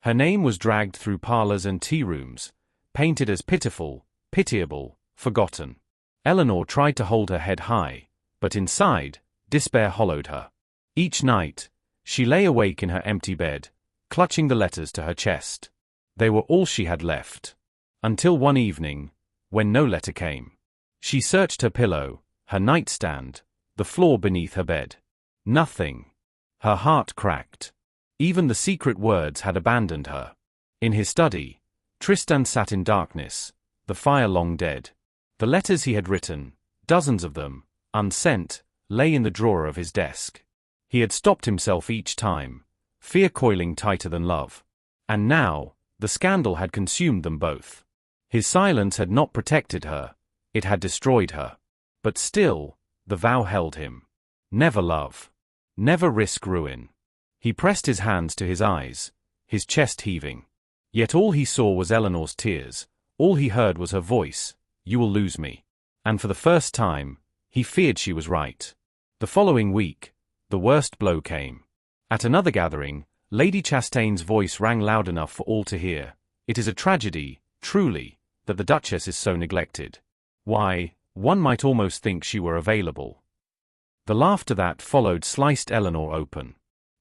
Her name was dragged through parlors and tea rooms, painted as pitiful, pitiable, forgotten. Eleanor tried to hold her head high, but inside, despair hollowed her. Each night, she lay awake in her empty bed, clutching the letters to her chest. They were all she had left. Until one evening, when no letter came. She searched her pillow, her nightstand, the floor beneath her bed. Nothing. Her heart cracked. Even the secret words had abandoned her. In his study, Tristan sat in darkness, the fire long dead. The letters he had written, dozens of them, unsent, lay in the drawer of his desk. He had stopped himself each time, fear coiling tighter than love. And now, the scandal had consumed them both. His silence had not protected her, it had destroyed her. But still, the vow held him. Never love. Never risk ruin. He pressed his hands to his eyes, his chest heaving. Yet all he saw was Eleanor's tears, all he heard was her voice, "You will lose me." And for the first time, he feared she was right. The following week, the worst blow came. At another gathering, Lady Chastain's voice rang loud enough for all to hear. It is a tragedy, truly, that the Duchess is so neglected. Why, one might almost think she were available. The laughter that followed sliced Eleanor open.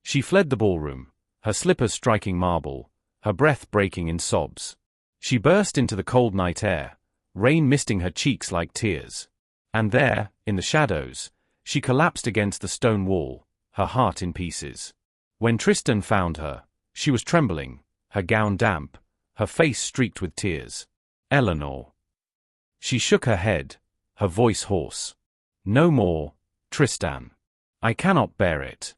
She fled the ballroom, her slippers striking marble, her breath breaking in sobs. She burst into the cold night air, rain misting her cheeks like tears. And there, in the shadows, she collapsed against the stone wall, her heart in pieces. When Tristan found her, she was trembling, her gown damp, her face streaked with tears. Eleanor. She shook her head, her voice hoarse. No more, Tristan. I cannot bear it.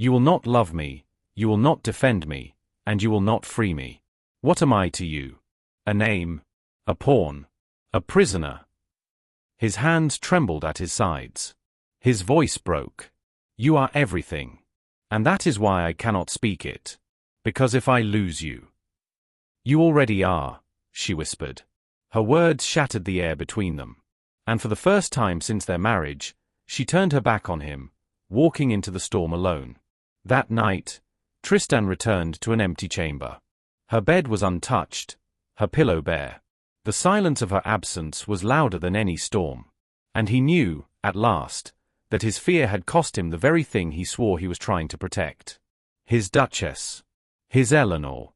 You will not love me, you will not defend me, and you will not free me. What am I to you? A name? A pawn? A prisoner? His hands trembled at his sides. His voice broke. You are everything. And that is why I cannot speak it. Because if I lose you. You already are, she whispered. Her words shattered the air between them. And for the first time since their marriage, she turned her back on him, walking into the storm alone. That night, Tristan returned to an empty chamber. Her bed was untouched, her pillow bare. The silence of her absence was louder than any storm. And he knew, at last, that his fear had cost him the very thing he swore he was trying to protect. His Duchess. His Eleanor.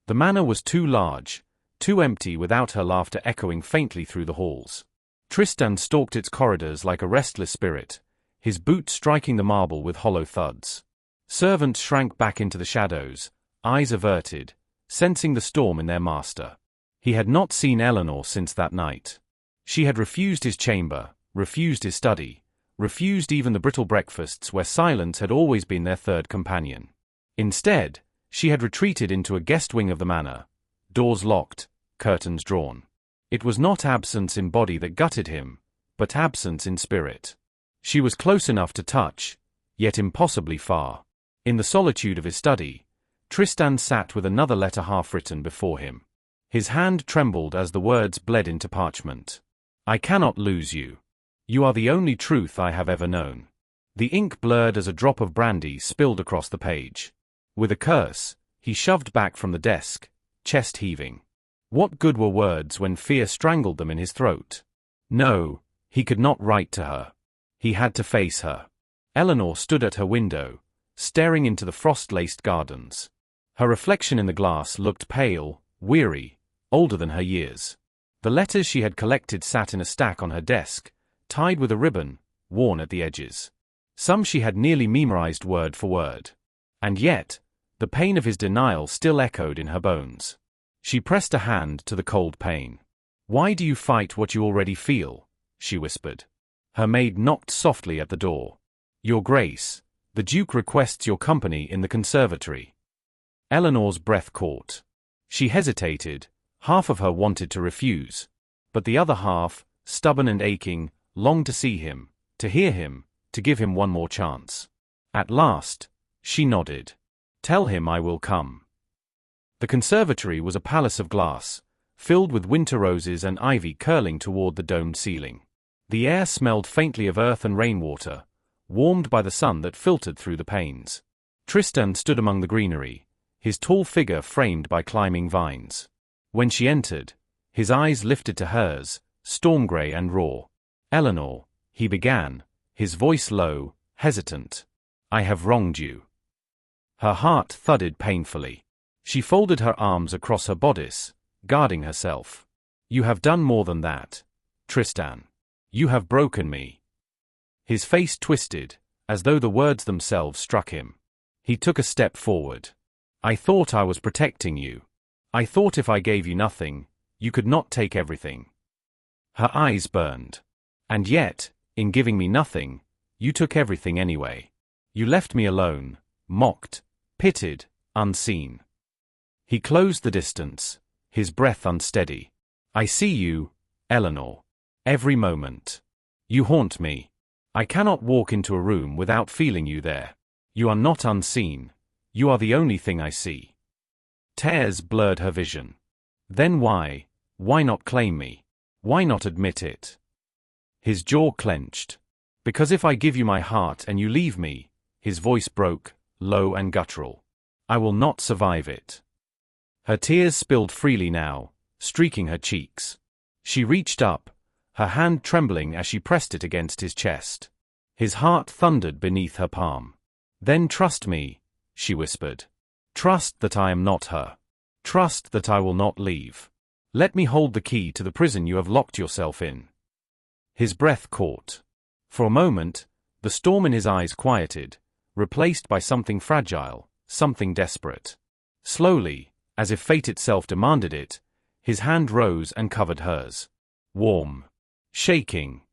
The manor was too large, too empty without her laughter echoing faintly through the halls. Tristan stalked its corridors like a restless spirit, his boots striking the marble with hollow thuds. Servants shrank back into the shadows, eyes averted, sensing the storm in their master. He had not seen Eleanor since that night. She had refused his chamber, refused his study, refused even the brittle breakfasts where silence had always been their third companion. Instead, she had retreated into a guest wing of the manor, doors locked, curtains drawn. It was not absence in body that gutted him, but absence in spirit. She was close enough to touch, yet impossibly far. In the solitude of his study, Tristan sat with another letter half-written before him. His hand trembled as the words bled into parchment. I cannot lose you. You are the only truth I have ever known. The ink blurred as a drop of brandy spilled across the page. With a curse, he shoved back from the desk, chest heaving. What good were words when fear strangled them in his throat? No, he could not write to her. He had to face her. Eleanor stood at her window, staring into the frost-laced gardens. Her reflection in the glass looked pale, weary, older than her years. The letters she had collected sat in a stack on her desk, tied with a ribbon, worn at the edges. Some she had nearly memorized word for word. And yet, the pain of his denial still echoed in her bones. She pressed a hand to the cold pain. "Why do you fight what you already feel?" she whispered. Her maid knocked softly at the door. "Your Grace, the Duke requests your company in the conservatory." Eleanor's breath caught. She hesitated. Half of her wanted to refuse, but the other half, stubborn and aching, longed to see him, to hear him, to give him one more chance. At last, she nodded. "Tell him I will come." The conservatory was a palace of glass, filled with winter roses and ivy curling toward the domed ceiling. The air smelled faintly of earth and rainwater, warmed by the sun that filtered through the panes. Tristan stood among the greenery, his tall figure framed by climbing vines. When she entered, his eyes lifted to hers, storm-grey and raw. "Eleanor," he began, his voice low, hesitant. "I have wronged you." Her heart thudded painfully. She folded her arms across her bodice, guarding herself. "You have done more than that, Tristan. You have broken me." His face twisted, as though the words themselves struck him. He took a step forward. "I thought I was protecting you. I thought if I gave you nothing, you could not take everything." Her eyes burned. "And yet, in giving me nothing, you took everything anyway. You left me alone, mocked, pitied, unseen." He closed the distance, his breath unsteady. "I see you, Eleanor. Every moment. You haunt me. I cannot walk into a room without feeling you there. You are not unseen. You are the only thing I see." Tears blurred her vision. "Then why not claim me? Why not admit it?" His jaw clenched. "Because if I give you my heart and you leave me," his voice broke, low and guttural, "I will not survive it." Her tears spilled freely now, streaking her cheeks. She reached up, her hand trembling as she pressed it against his chest. His heart thundered beneath her palm. "Then trust me," she whispered. "Trust that I am not her. Trust that I will not leave. Let me hold the key to the prison you have locked yourself in." His breath caught. For a moment, the storm in his eyes quieted, replaced by something fragile, something desperate. Slowly, as if fate itself demanded it, his hand rose and covered hers. Warm. Shaking.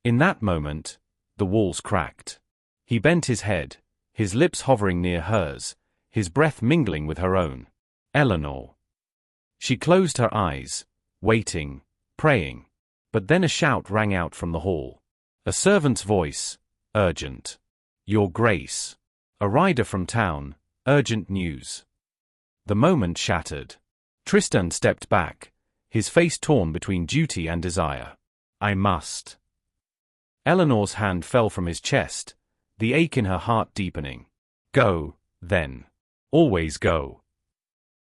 In that moment, the walls cracked. He bent his head, his lips hovering near hers, his breath mingling with her own. "Eleanor." She closed her eyes, waiting, praying. But then a shout rang out from the hall. A servant's voice, urgent. "Your Grace. A rider from town, urgent news." The moment shattered. Tristan stepped back, his face torn between duty and desire. "I must." Eleanor's hand fell from his chest, the ache in her heart deepening. "Go, then. Always go."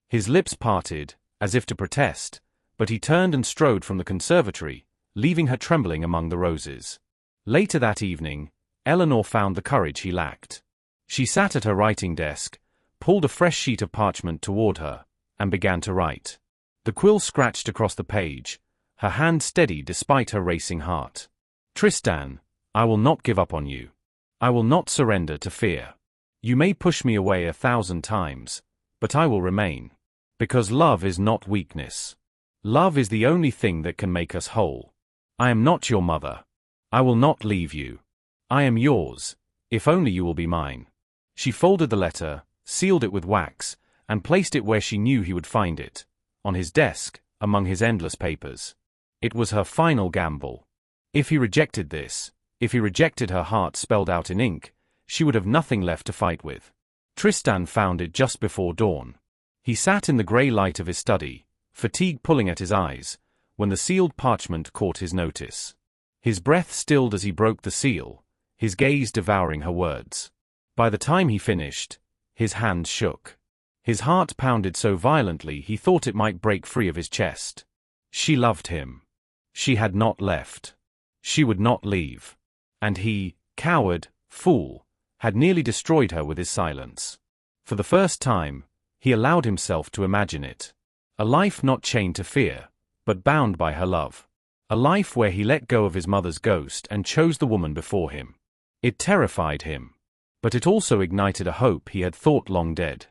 His lips parted, as if to protest, but he turned and strode from the conservatory, leaving her trembling among the roses. Later that evening, Eleanor found the courage he lacked. She sat at her writing desk, pulled a fresh sheet of parchment toward her, and began to write. The quill scratched across the page, her hand steady despite her racing heart. "Tristan, I will not give up on you. I will not surrender to fear. You may push me away 1,000 times, but I will remain. Because love is not weakness. Love is the only thing that can make us whole. I am not your mother. I will not leave you. I am yours, if only you will be mine." She folded the letter, sealed it with wax, and placed it where she knew he would find it, on his desk, among his endless papers. It was her final gamble. If he rejected this, if he rejected her heart spelled out in ink, she would have nothing left to fight with. Tristan found it just before dawn. He sat in the grey light of his study, fatigue pulling at his eyes, when the sealed parchment caught his notice. His breath stilled as he broke the seal, his gaze devouring her words. By the time he finished, his hands shook. His heart pounded so violently he thought it might break free of his chest. She loved him. She had not left. She would not leave. And he, coward, fool, had nearly destroyed her with his silence. For the first time, he allowed himself to imagine it. A life not chained to fear, but bound by her love. A life where he let go of his mother's ghost and chose the woman before him. It terrified him. But it also ignited a hope he had thought long dead.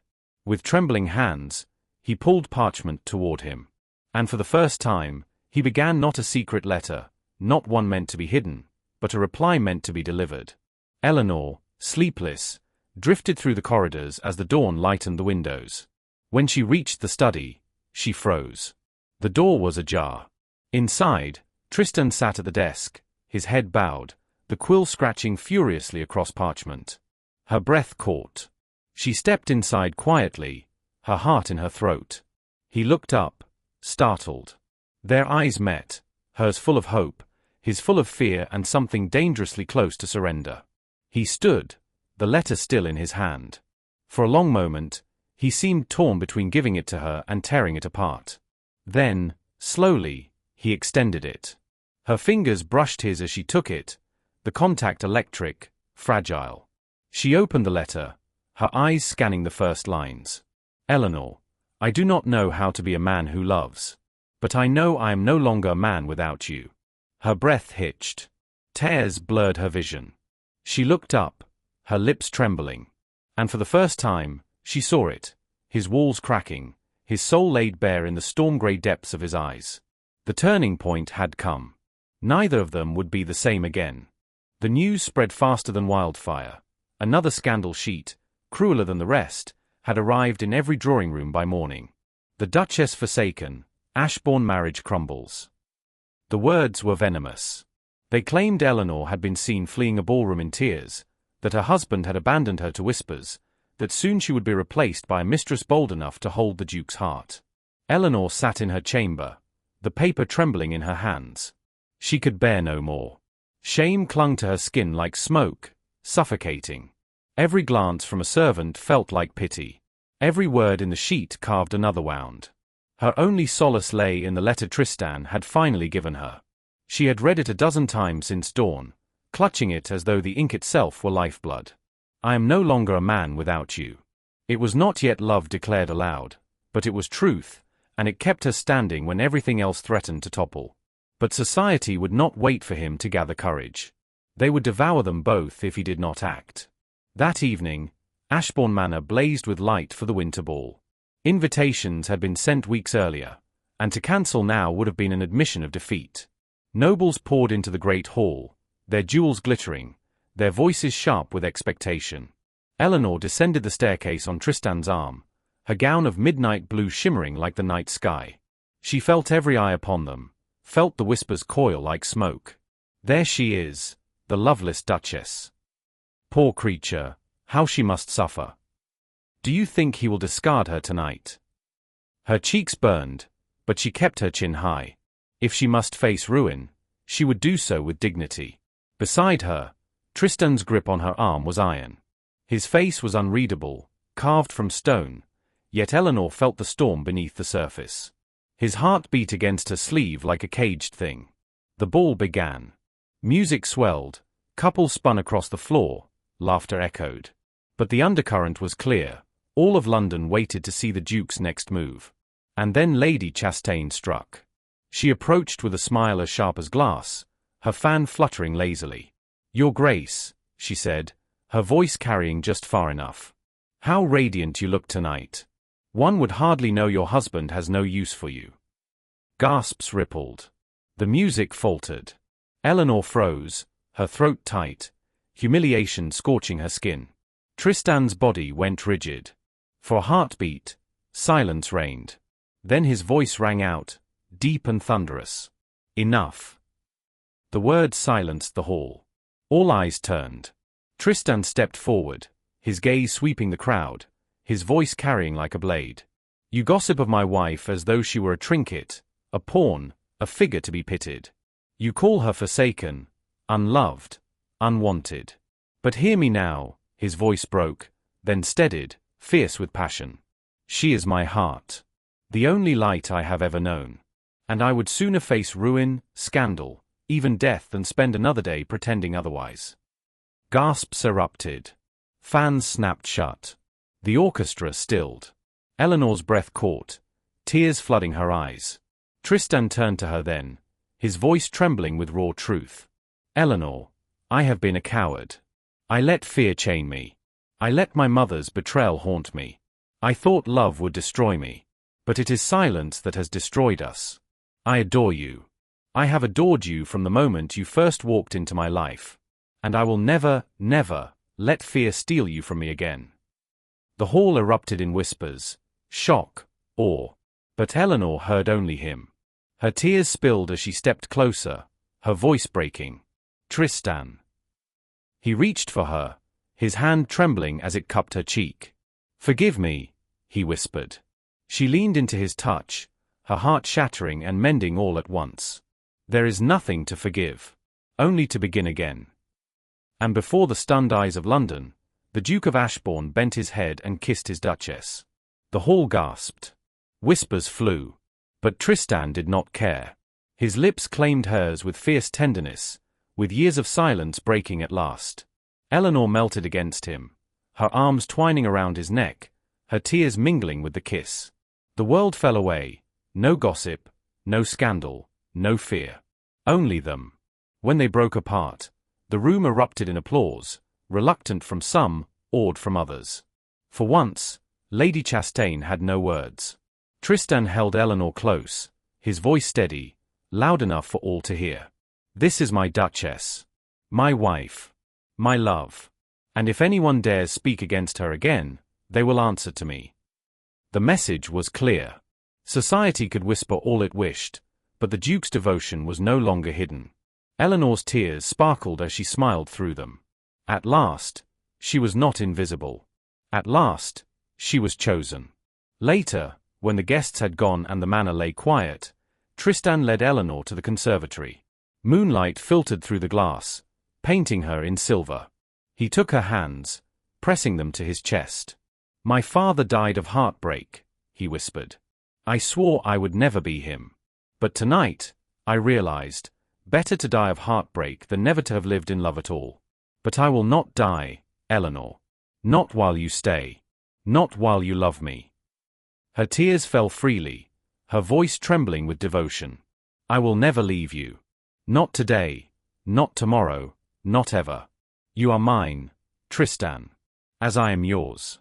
With trembling hands, he pulled parchment toward him. And for the first time, he began not a secret letter, not one meant to be hidden, but a reply meant to be delivered. Eleanor, sleepless, drifted through the corridors as the dawn lightened the windows. When she reached the study, she froze. The door was ajar. Inside, Tristan sat at the desk, his head bowed, the quill scratching furiously across parchment. Her breath caught. She stepped inside quietly, her heart in her throat. He looked up, startled. Their eyes met, hers full of hope, his full of fear and something dangerously close to surrender. He stood, the letter still in his hand. For a long moment, he seemed torn between giving it to her and tearing it apart. Then, slowly, he extended it. Her fingers brushed his as she took it, the contact electric, fragile. She opened the letter, her eyes scanning the first lines. Eleanor, I do not know how to be a man who loves. But I know I am no longer a man without you. Her breath hitched. Tears blurred her vision. She looked up, her lips trembling. And for the first time, she saw it, his walls cracking, his soul laid bare in the storm-grey depths of his eyes. The turning point had come. Neither of them would be the same again. The news spread faster than wildfire. Another scandal sheet, crueler than the rest, had arrived in every drawing room by morning. The Duchess forsaken, Ashbourne marriage crumbles. The words were venomous. They claimed Eleanor had been seen fleeing a ballroom in tears, that her husband had abandoned her to whispers, that soon she would be replaced by a mistress bold enough to hold the Duke's heart. Eleanor sat in her chamber, the paper trembling in her hands. She could bear no more. Shame clung to her skin like smoke, suffocating. Every glance from a servant felt like pity. Every word in the sheet carved another wound. Her only solace lay in the letter Tristan had finally given her. She had read it a dozen times since dawn, clutching it as though the ink itself were lifeblood. I am no longer a man without you. It was not yet love declared aloud, but it was truth, and it kept her standing when everything else threatened to topple. But society would not wait for him to gather courage. They would devour them both if he did not act. That evening, Ashbourne Manor blazed with light for the winter ball. Invitations had been sent weeks earlier, and to cancel now would have been an admission of defeat. Nobles poured into the great hall, their jewels glittering, their voices sharp with expectation. Eleanor descended the staircase on Tristan's arm, her gown of midnight blue shimmering like the night sky. She felt every eye upon them, felt the whispers coil like smoke. There she is, the loveless Duchess. Poor creature, how she must suffer. Do you think he will discard her tonight? Her cheeks burned, but she kept her chin high. If she must face ruin, she would do so with dignity. Beside her, Tristan's grip on her arm was iron. His face was unreadable, carved from stone, yet Eleanor felt the storm beneath the surface. His heart beat against her sleeve like a caged thing. The ball began. Music swelled, couples spun across the floor, laughter echoed. But the undercurrent was clear. All of London waited to see the Duke's next move. And then Lady Chastain struck. She approached with a smile as sharp as glass, her fan fluttering lazily. Your Grace, she said, her voice carrying just far enough. How radiant you look tonight. One would hardly know your husband has no use for you. Gasps rippled. The music faltered. Eleanor froze, her throat tight, humiliation scorching her skin. Tristan's body went rigid. For a heartbeat, silence reigned. Then his voice rang out, deep and thunderous. Enough. The words silenced the hall. All eyes turned. Tristan stepped forward, his gaze sweeping the crowd, his voice carrying like a blade. You gossip of my wife as though she were a trinket, a pawn, a figure to be pitied. You call her forsaken, unloved, unwanted. But hear me now, his voice broke, then steadied, fierce with passion. She is my heart. The only light I have ever known. And I would sooner face ruin, scandal, even death than spend another day pretending otherwise. Gasps erupted. Fans snapped shut. The orchestra stilled. Eleanor's breath caught, tears flooding her eyes. Tristan turned to her then, his voice trembling with raw truth. Eleanor, I have been a coward. I let fear chain me. I let my mother's betrayal haunt me. I thought love would destroy me. But it is silence that has destroyed us. I adore you. I have adored you from the moment you first walked into my life. And I will never, never, let fear steal you from me again. The hall erupted in whispers, shock, awe. But Eleanor heard only him. Her tears spilled as she stepped closer, her voice breaking. Tristan. He reached for her, his hand trembling as it cupped her cheek. Forgive me, he whispered. She leaned into his touch, her heart shattering and mending all at once. There is nothing to forgive, only to begin again. And before the stunned eyes of London, the Duke of Ashbourne bent his head and kissed his Duchess. The hall gasped. Whispers flew. But Tristan did not care. His lips claimed hers with fierce tenderness, with years of silence breaking at last. Eleanor melted against him, her arms twining around his neck, her tears mingling with the kiss. The world fell away, no gossip, no scandal, no fear. Only them. When they broke apart, the room erupted in applause, reluctant from some, awed from others. For once, Lady Chastain had no words. Tristan held Eleanor close, his voice steady, loud enough for all to hear. This is my Duchess. My wife. My love. And if anyone dares speak against her again, they will answer to me. The message was clear. Society could whisper all it wished, but the Duke's devotion was no longer hidden. Eleanor's tears sparkled as she smiled through them. At last, she was not invisible. At last, she was chosen. Later, when the guests had gone and the manor lay quiet, Tristan led Eleanor to the conservatory. Moonlight filtered through the glass, painting her in silver. He took her hands, pressing them to his chest. My father died of heartbreak, he whispered. I swore I would never be him. But tonight, I realized, better to die of heartbreak than never to have lived in love at all. But I will not die, Eleanor. Not while you stay. Not while you love me. Her tears fell freely, her voice trembling with devotion. I will never leave you. Not today, not tomorrow, not ever. You are mine, Tristan. As I am yours.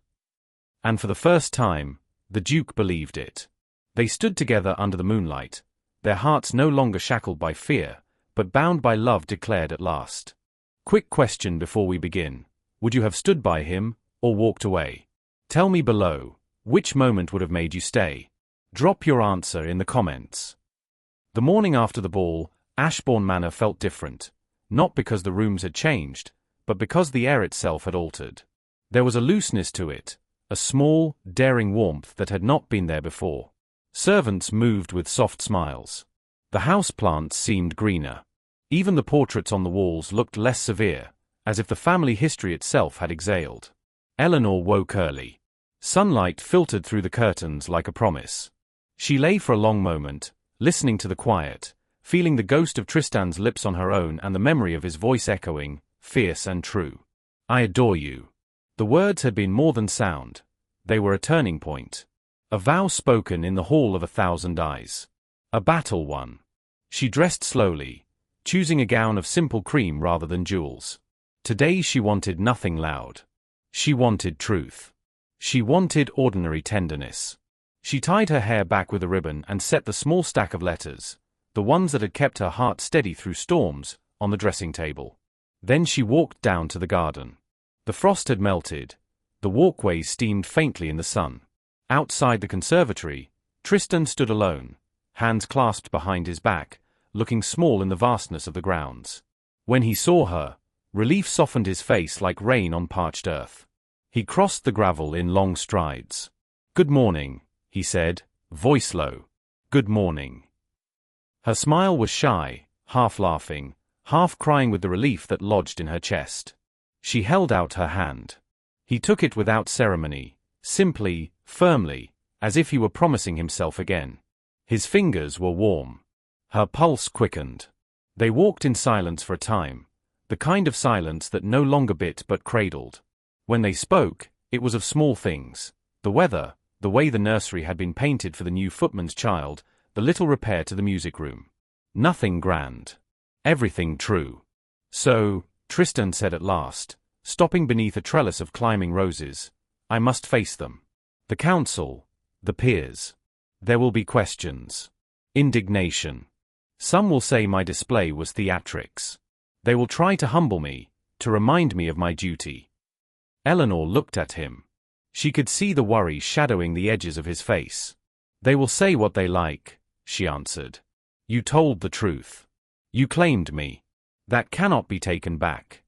And for the first time, the Duke believed it. They stood together under the moonlight, their hearts no longer shackled by fear, but bound by love declared at last. Quick question before we begin. Would you have stood by him, or walked away? Tell me below, which moment would have made you stay? Drop your answer in the comments. The morning after the ball, Ashbourne Manor felt different, not because the rooms had changed, but because the air itself had altered. There was a looseness to it, a small, daring warmth that had not been there before. Servants moved with soft smiles. The houseplants seemed greener. Even the portraits on the walls looked less severe, as if the family history itself had exhaled. Eleanor woke early. Sunlight filtered through the curtains like a promise. She lay for a long moment, listening to the quiet, feeling the ghost of Tristan's lips on her own and the memory of his voice echoing, fierce and true. I adore you. The words had been more than sound. They were a turning point. A vow spoken in the hall of 1,000 eyes. A battle won. She dressed slowly, choosing a gown of simple cream rather than jewels. Today she wanted nothing loud. She wanted truth. She wanted ordinary tenderness. She tied her hair back with a ribbon and set the small stack of letters, the ones that had kept her heart steady through storms, on the dressing table. Then she walked down to the garden. The frost had melted. The walkways steamed faintly in the sun. Outside the conservatory, Tristan stood alone, hands clasped behind his back, looking small in the vastness of the grounds. When he saw her, relief softened his face like rain on parched earth. He crossed the gravel in long strides. Good morning, he said, voice low. Good morning. Her smile was shy, half laughing, half crying with the relief that lodged in her chest. She held out her hand. He took it without ceremony, simply, firmly, as if he were promising himself again. His fingers were warm. Her pulse quickened. They walked in silence for a time, the kind of silence that no longer bit but cradled. When they spoke, it was of small things, the weather, the way the nursery had been painted for the new footman's child, the little repair to the music room. Nothing grand. Everything true. So, Tristan said at last, stopping beneath a trellis of climbing roses, I must face them. The council, the peers. There will be questions. Indignation. Some will say my display was theatrics. They will try to humble me, to remind me of my duty. Eleanor looked at him. She could see the worry shadowing the edges of his face. They will say what they like, she answered. You told the truth. You claimed me. That cannot be taken back.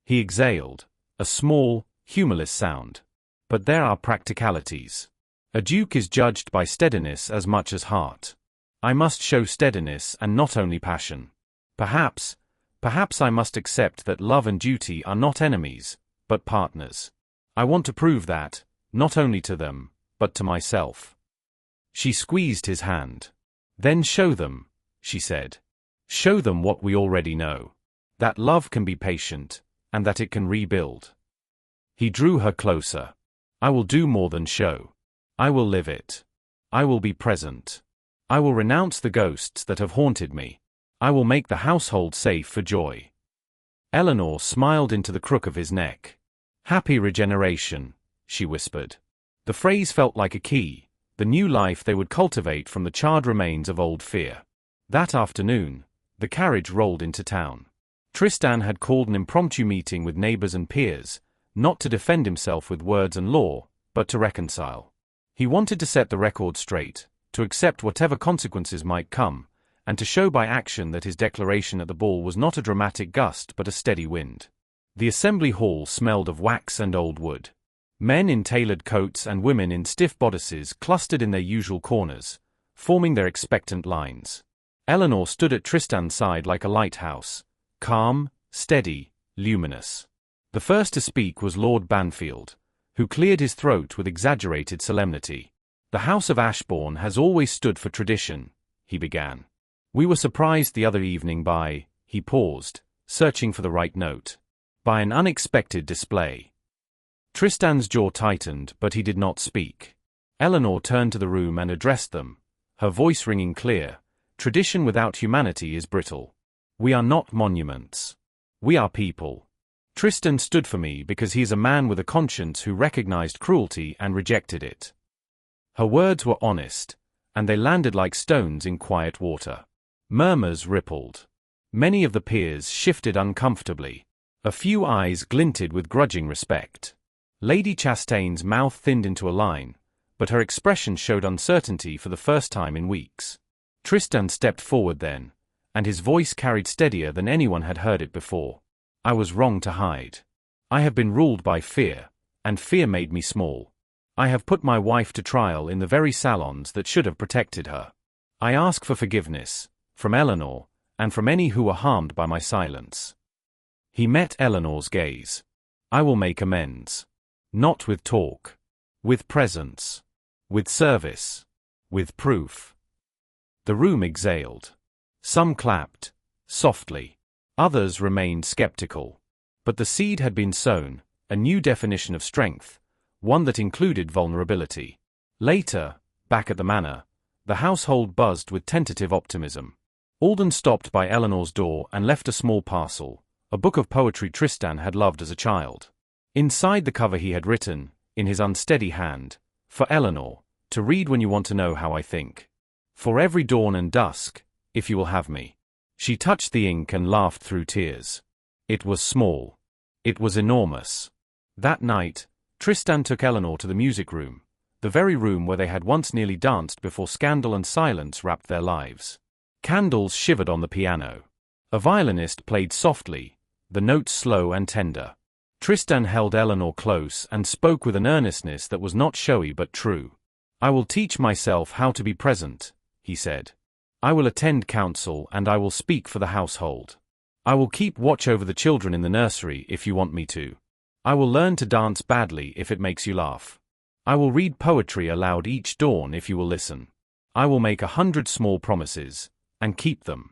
He exhaled, a small, humorless sound. But there are practicalities. A duke is judged by steadiness as much as heart. I must show steadiness and not only passion. Perhaps I must accept that love and duty are not enemies, but partners. I want to prove that, not only to them, but to myself. She squeezed his hand. Then show them, she said. Show them what we already know. That love can be patient, and that it can rebuild. He drew her closer. I will do more than show. I will live it. I will be present. I will renounce the ghosts that have haunted me. I will make the household safe for Joy. Eleanor smiled into the crook of his neck. Happy regeneration, she whispered. The phrase felt like a key, the new life they would cultivate from the charred remains of old fear. That afternoon, the carriage rolled into town. Tristan had called an impromptu meeting with neighbors and peers, not to defend himself with words and law, but to reconcile. He wanted to set the record straight, to accept whatever consequences might come, and to show by action that his declaration at the ball was not a dramatic gust but a steady wind. The assembly hall smelled of wax and old wood. Men in tailored coats and women in stiff bodices clustered in their usual corners, forming their expectant lines. Eleanor stood at Tristan's side like a lighthouse, calm, steady, luminous. The first to speak was Lord Banfield, who cleared his throat with exaggerated solemnity. The House of Ashbourne has always stood for tradition, he began. We were surprised the other evening by, he paused, searching for the right note, by an unexpected display. Tristan's jaw tightened, but he did not speak. Eleanor turned to the room and addressed them, her voice ringing clear. Tradition without humanity is brittle. We are not monuments. We are people. Tristan stood for me because he is a man with a conscience who recognized cruelty and rejected it. Her words were honest, and they landed like stones in quiet water. Murmurs rippled. Many of the peers shifted uncomfortably. A few eyes glinted with grudging respect. Lady Chastain's mouth thinned into a line, but her expression showed uncertainty for the first time in weeks. Tristan stepped forward then, and his voice carried steadier than anyone had heard it before. I was wrong to hide. I have been ruled by fear, and fear made me small. I have put my wife to trial in the very salons that should have protected her. I ask for forgiveness, from Eleanor, and from any who were harmed by my silence. He met Eleanor's gaze. I will make amends. Not with talk. With presence. With service. With proof. The room exhaled. Some clapped, softly. Others remained skeptical. But the seed had been sown, a new definition of strength, one that included vulnerability. Later, back at the manor, the household buzzed with tentative optimism. Alden stopped by Eleanor's door and left a small parcel, a book of poetry Tristan had loved as a child. Inside the cover he had written, in his unsteady hand, for Eleanor, to read when you want to know how I think. For every dawn and dusk, if you will have me. She touched the ink and laughed through tears. It was small. It was enormous. That night, Tristan took Eleanor to the music room, the very room where they had once nearly danced before scandal and silence wrapped their lives. Candles shivered on the piano. A violinist played softly, the notes slow and tender. Tristan held Eleanor close and spoke with an earnestness that was not showy but true. I will teach myself how to be present, he said. I will attend council and I will speak for the household. I will keep watch over the children in the nursery if you want me to. I will learn to dance badly if it makes you laugh. I will read poetry aloud each dawn if you will listen. I will make 100 small promises, and keep them.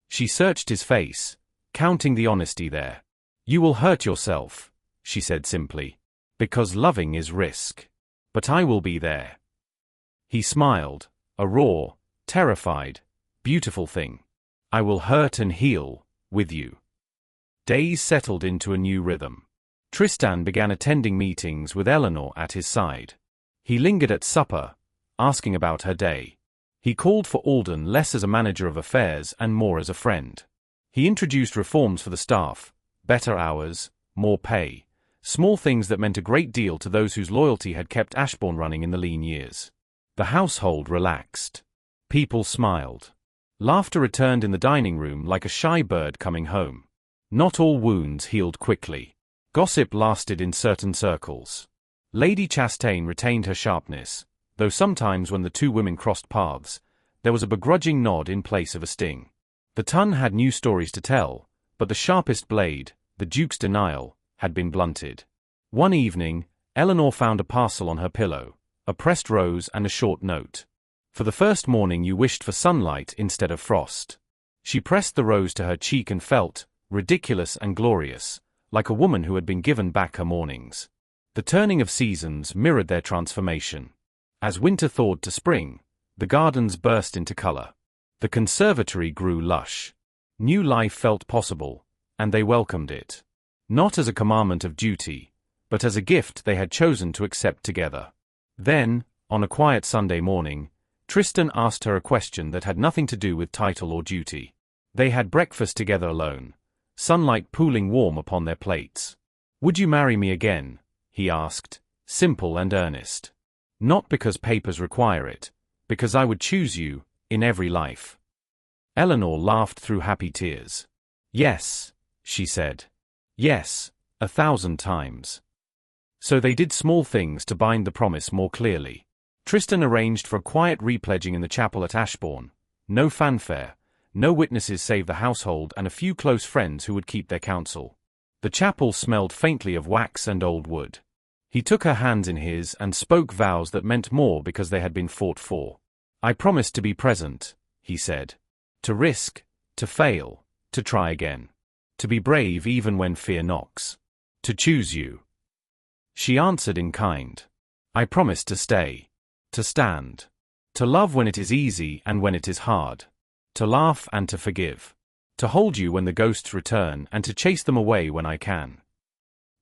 She searched his face, counting the honesty there. You will hurt yourself, she said simply. Because loving is risk. But I will be there. He smiled, a raw, terrified, beautiful thing. I will hurt and heal, with you. Days settled into a new rhythm. Tristan began attending meetings with Eleanor at his side. He lingered at supper, asking about her day. He called for Alden less as a manager of affairs and more as a friend. He introduced reforms for the staff, better hours, more pay, small things that meant a great deal to those whose loyalty had kept Ashbourne running in the lean years. The household relaxed. People smiled. Laughter returned in the dining room like a shy bird coming home. Not all wounds healed quickly. Gossip lasted in certain circles. Lady Chastain retained her sharpness, though sometimes when the two women crossed paths, there was a begrudging nod in place of a sting. The Tun had new stories to tell, but the sharpest blade, the Duke's denial, had been blunted. One evening, Eleanor found a parcel on her pillow, a pressed rose and a short note. For the first morning you wished for sunlight instead of frost. She pressed the rose to her cheek and felt, ridiculous and glorious, like a woman who had been given back her mornings. The turning of seasons mirrored their transformation. As winter thawed to spring, the gardens burst into color. The conservatory grew lush. New life felt possible, and they welcomed it. Not as a commandment of duty, but as a gift they had chosen to accept together. Then, on a quiet Sunday morning, Tristan asked her a question that had nothing to do with title or duty. They had breakfast together alone, sunlight pooling warm upon their plates. "Would you marry me again?" he asked, simple and earnest. "Not because papers require it, because I would choose you, in every life." Eleanor laughed through happy tears. "Yes," she said. "Yes, 1,000 times." So they did small things to bind the promise more clearly. Tristan arranged for a quiet repledging in the chapel at Ashbourne. No fanfare, no witnesses save the household and a few close friends who would keep their counsel. The chapel smelled faintly of wax and old wood. He took her hands in his and spoke vows that meant more because they had been fought for. "I promise to be present," he said. "To risk, to fail, to try again. To be brave even when fear knocks. To choose you." She answered in kind. "I promise to stay. To stand. To love when it is easy and when it is hard. To laugh and to forgive. To hold you when the ghosts return and to chase them away when I can."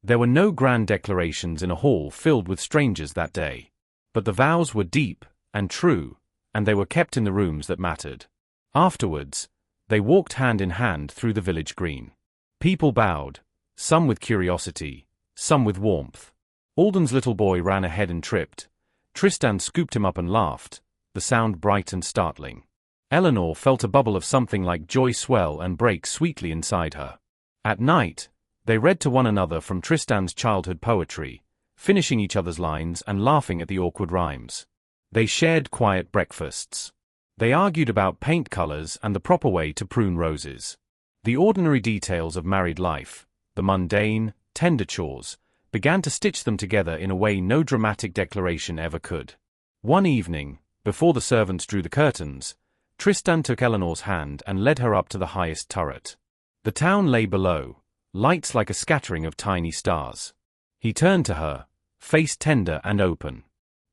There were no grand declarations in a hall filled with strangers that day. But the vows were deep and true, and they were kept in the rooms that mattered. Afterwards, they walked hand in hand through the village green. People bowed, some with curiosity, some with warmth. Alden's little boy ran ahead and tripped. Tristan scooped him up and laughed, the sound bright and startling. Eleanor felt a bubble of something like joy swell and break sweetly inside her. At night, they read to one another from Tristan's childhood poetry, finishing each other's lines and laughing at the awkward rhymes. They shared quiet breakfasts. They argued about paint colors and the proper way to prune roses. The ordinary details of married life, the mundane, tender chores, began to stitch them together in a way no dramatic declaration ever could. One evening, before the servants drew the curtains, Tristan took Eleanor's hand and led her up to the highest turret. The town lay below, lights like a scattering of tiny stars. He turned to her, face tender and open.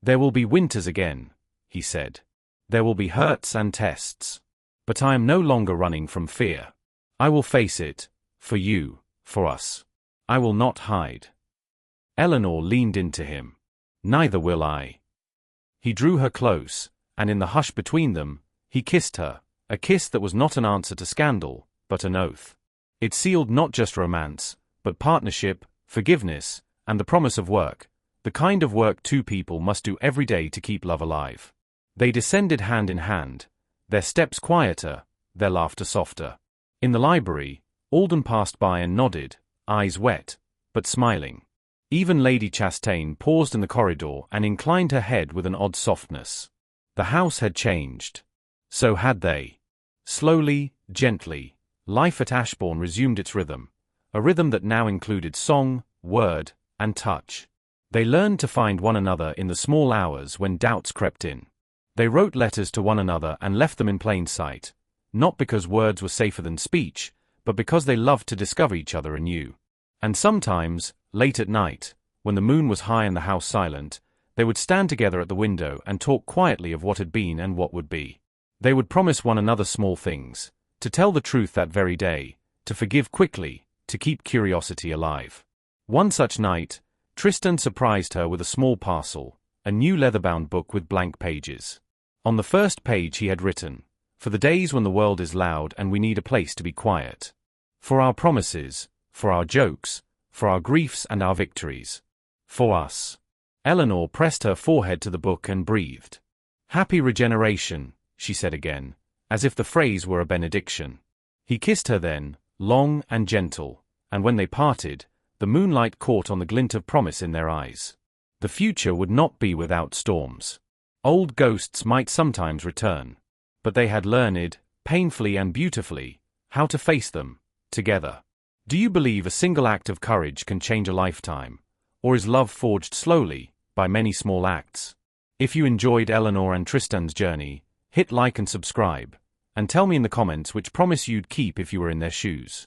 "There will be winters again," he said. "There will be hurts and tests. But I am no longer running from fear. I will face it, for you, for us. I will not hide." Eleanor leaned into him. "Neither will I." He drew her close, and in the hush between them, he kissed her, a kiss that was not an answer to scandal, but an oath. It sealed not just romance, but partnership, forgiveness, and the promise of work, the kind of work two people must do every day to keep love alive. They descended hand in hand, their steps quieter, their laughter softer. In the library, Alden passed by and nodded, eyes wet, but smiling. Even Lady Chastain paused in the corridor and inclined her head with an odd softness. The house had changed. So had they. Slowly, gently, life at Ashbourne resumed its rhythm, a rhythm that now included song, word, and touch. They learned to find one another in the small hours when doubts crept in. They wrote letters to one another and left them in plain sight, not because words were safer than speech, but because they loved to discover each other anew. And sometimes, late at night, when the moon was high and the house silent, They would stand together at the window and talk quietly of what had been and what would be. They would promise one another small things, to tell the truth that very day, to forgive quickly, to keep curiosity alive. One such night, Tristan surprised her with a small parcel, a new leather-bound book with blank pages. On the first page he had written, "For the days when the world is loud and we need a place to be quiet. For our promises, for our jokes, for our griefs and our victories. For us." Eleanor pressed her forehead to the book and breathed. "Happy regeneration," she said again, as if the phrase were a benediction. He kissed her then, long and gentle, and when they parted, the moonlight caught on the glint of promise in their eyes. The future would not be without storms. Old ghosts might sometimes return, but they had learned, painfully and beautifully, how to face them, together. Do you believe a single act of courage can change a lifetime, or is love forged slowly, by many small acts? If you enjoyed Eleanor and Tristan's journey, hit like and subscribe, and tell me in the comments which promise you'd keep if you were in their shoes.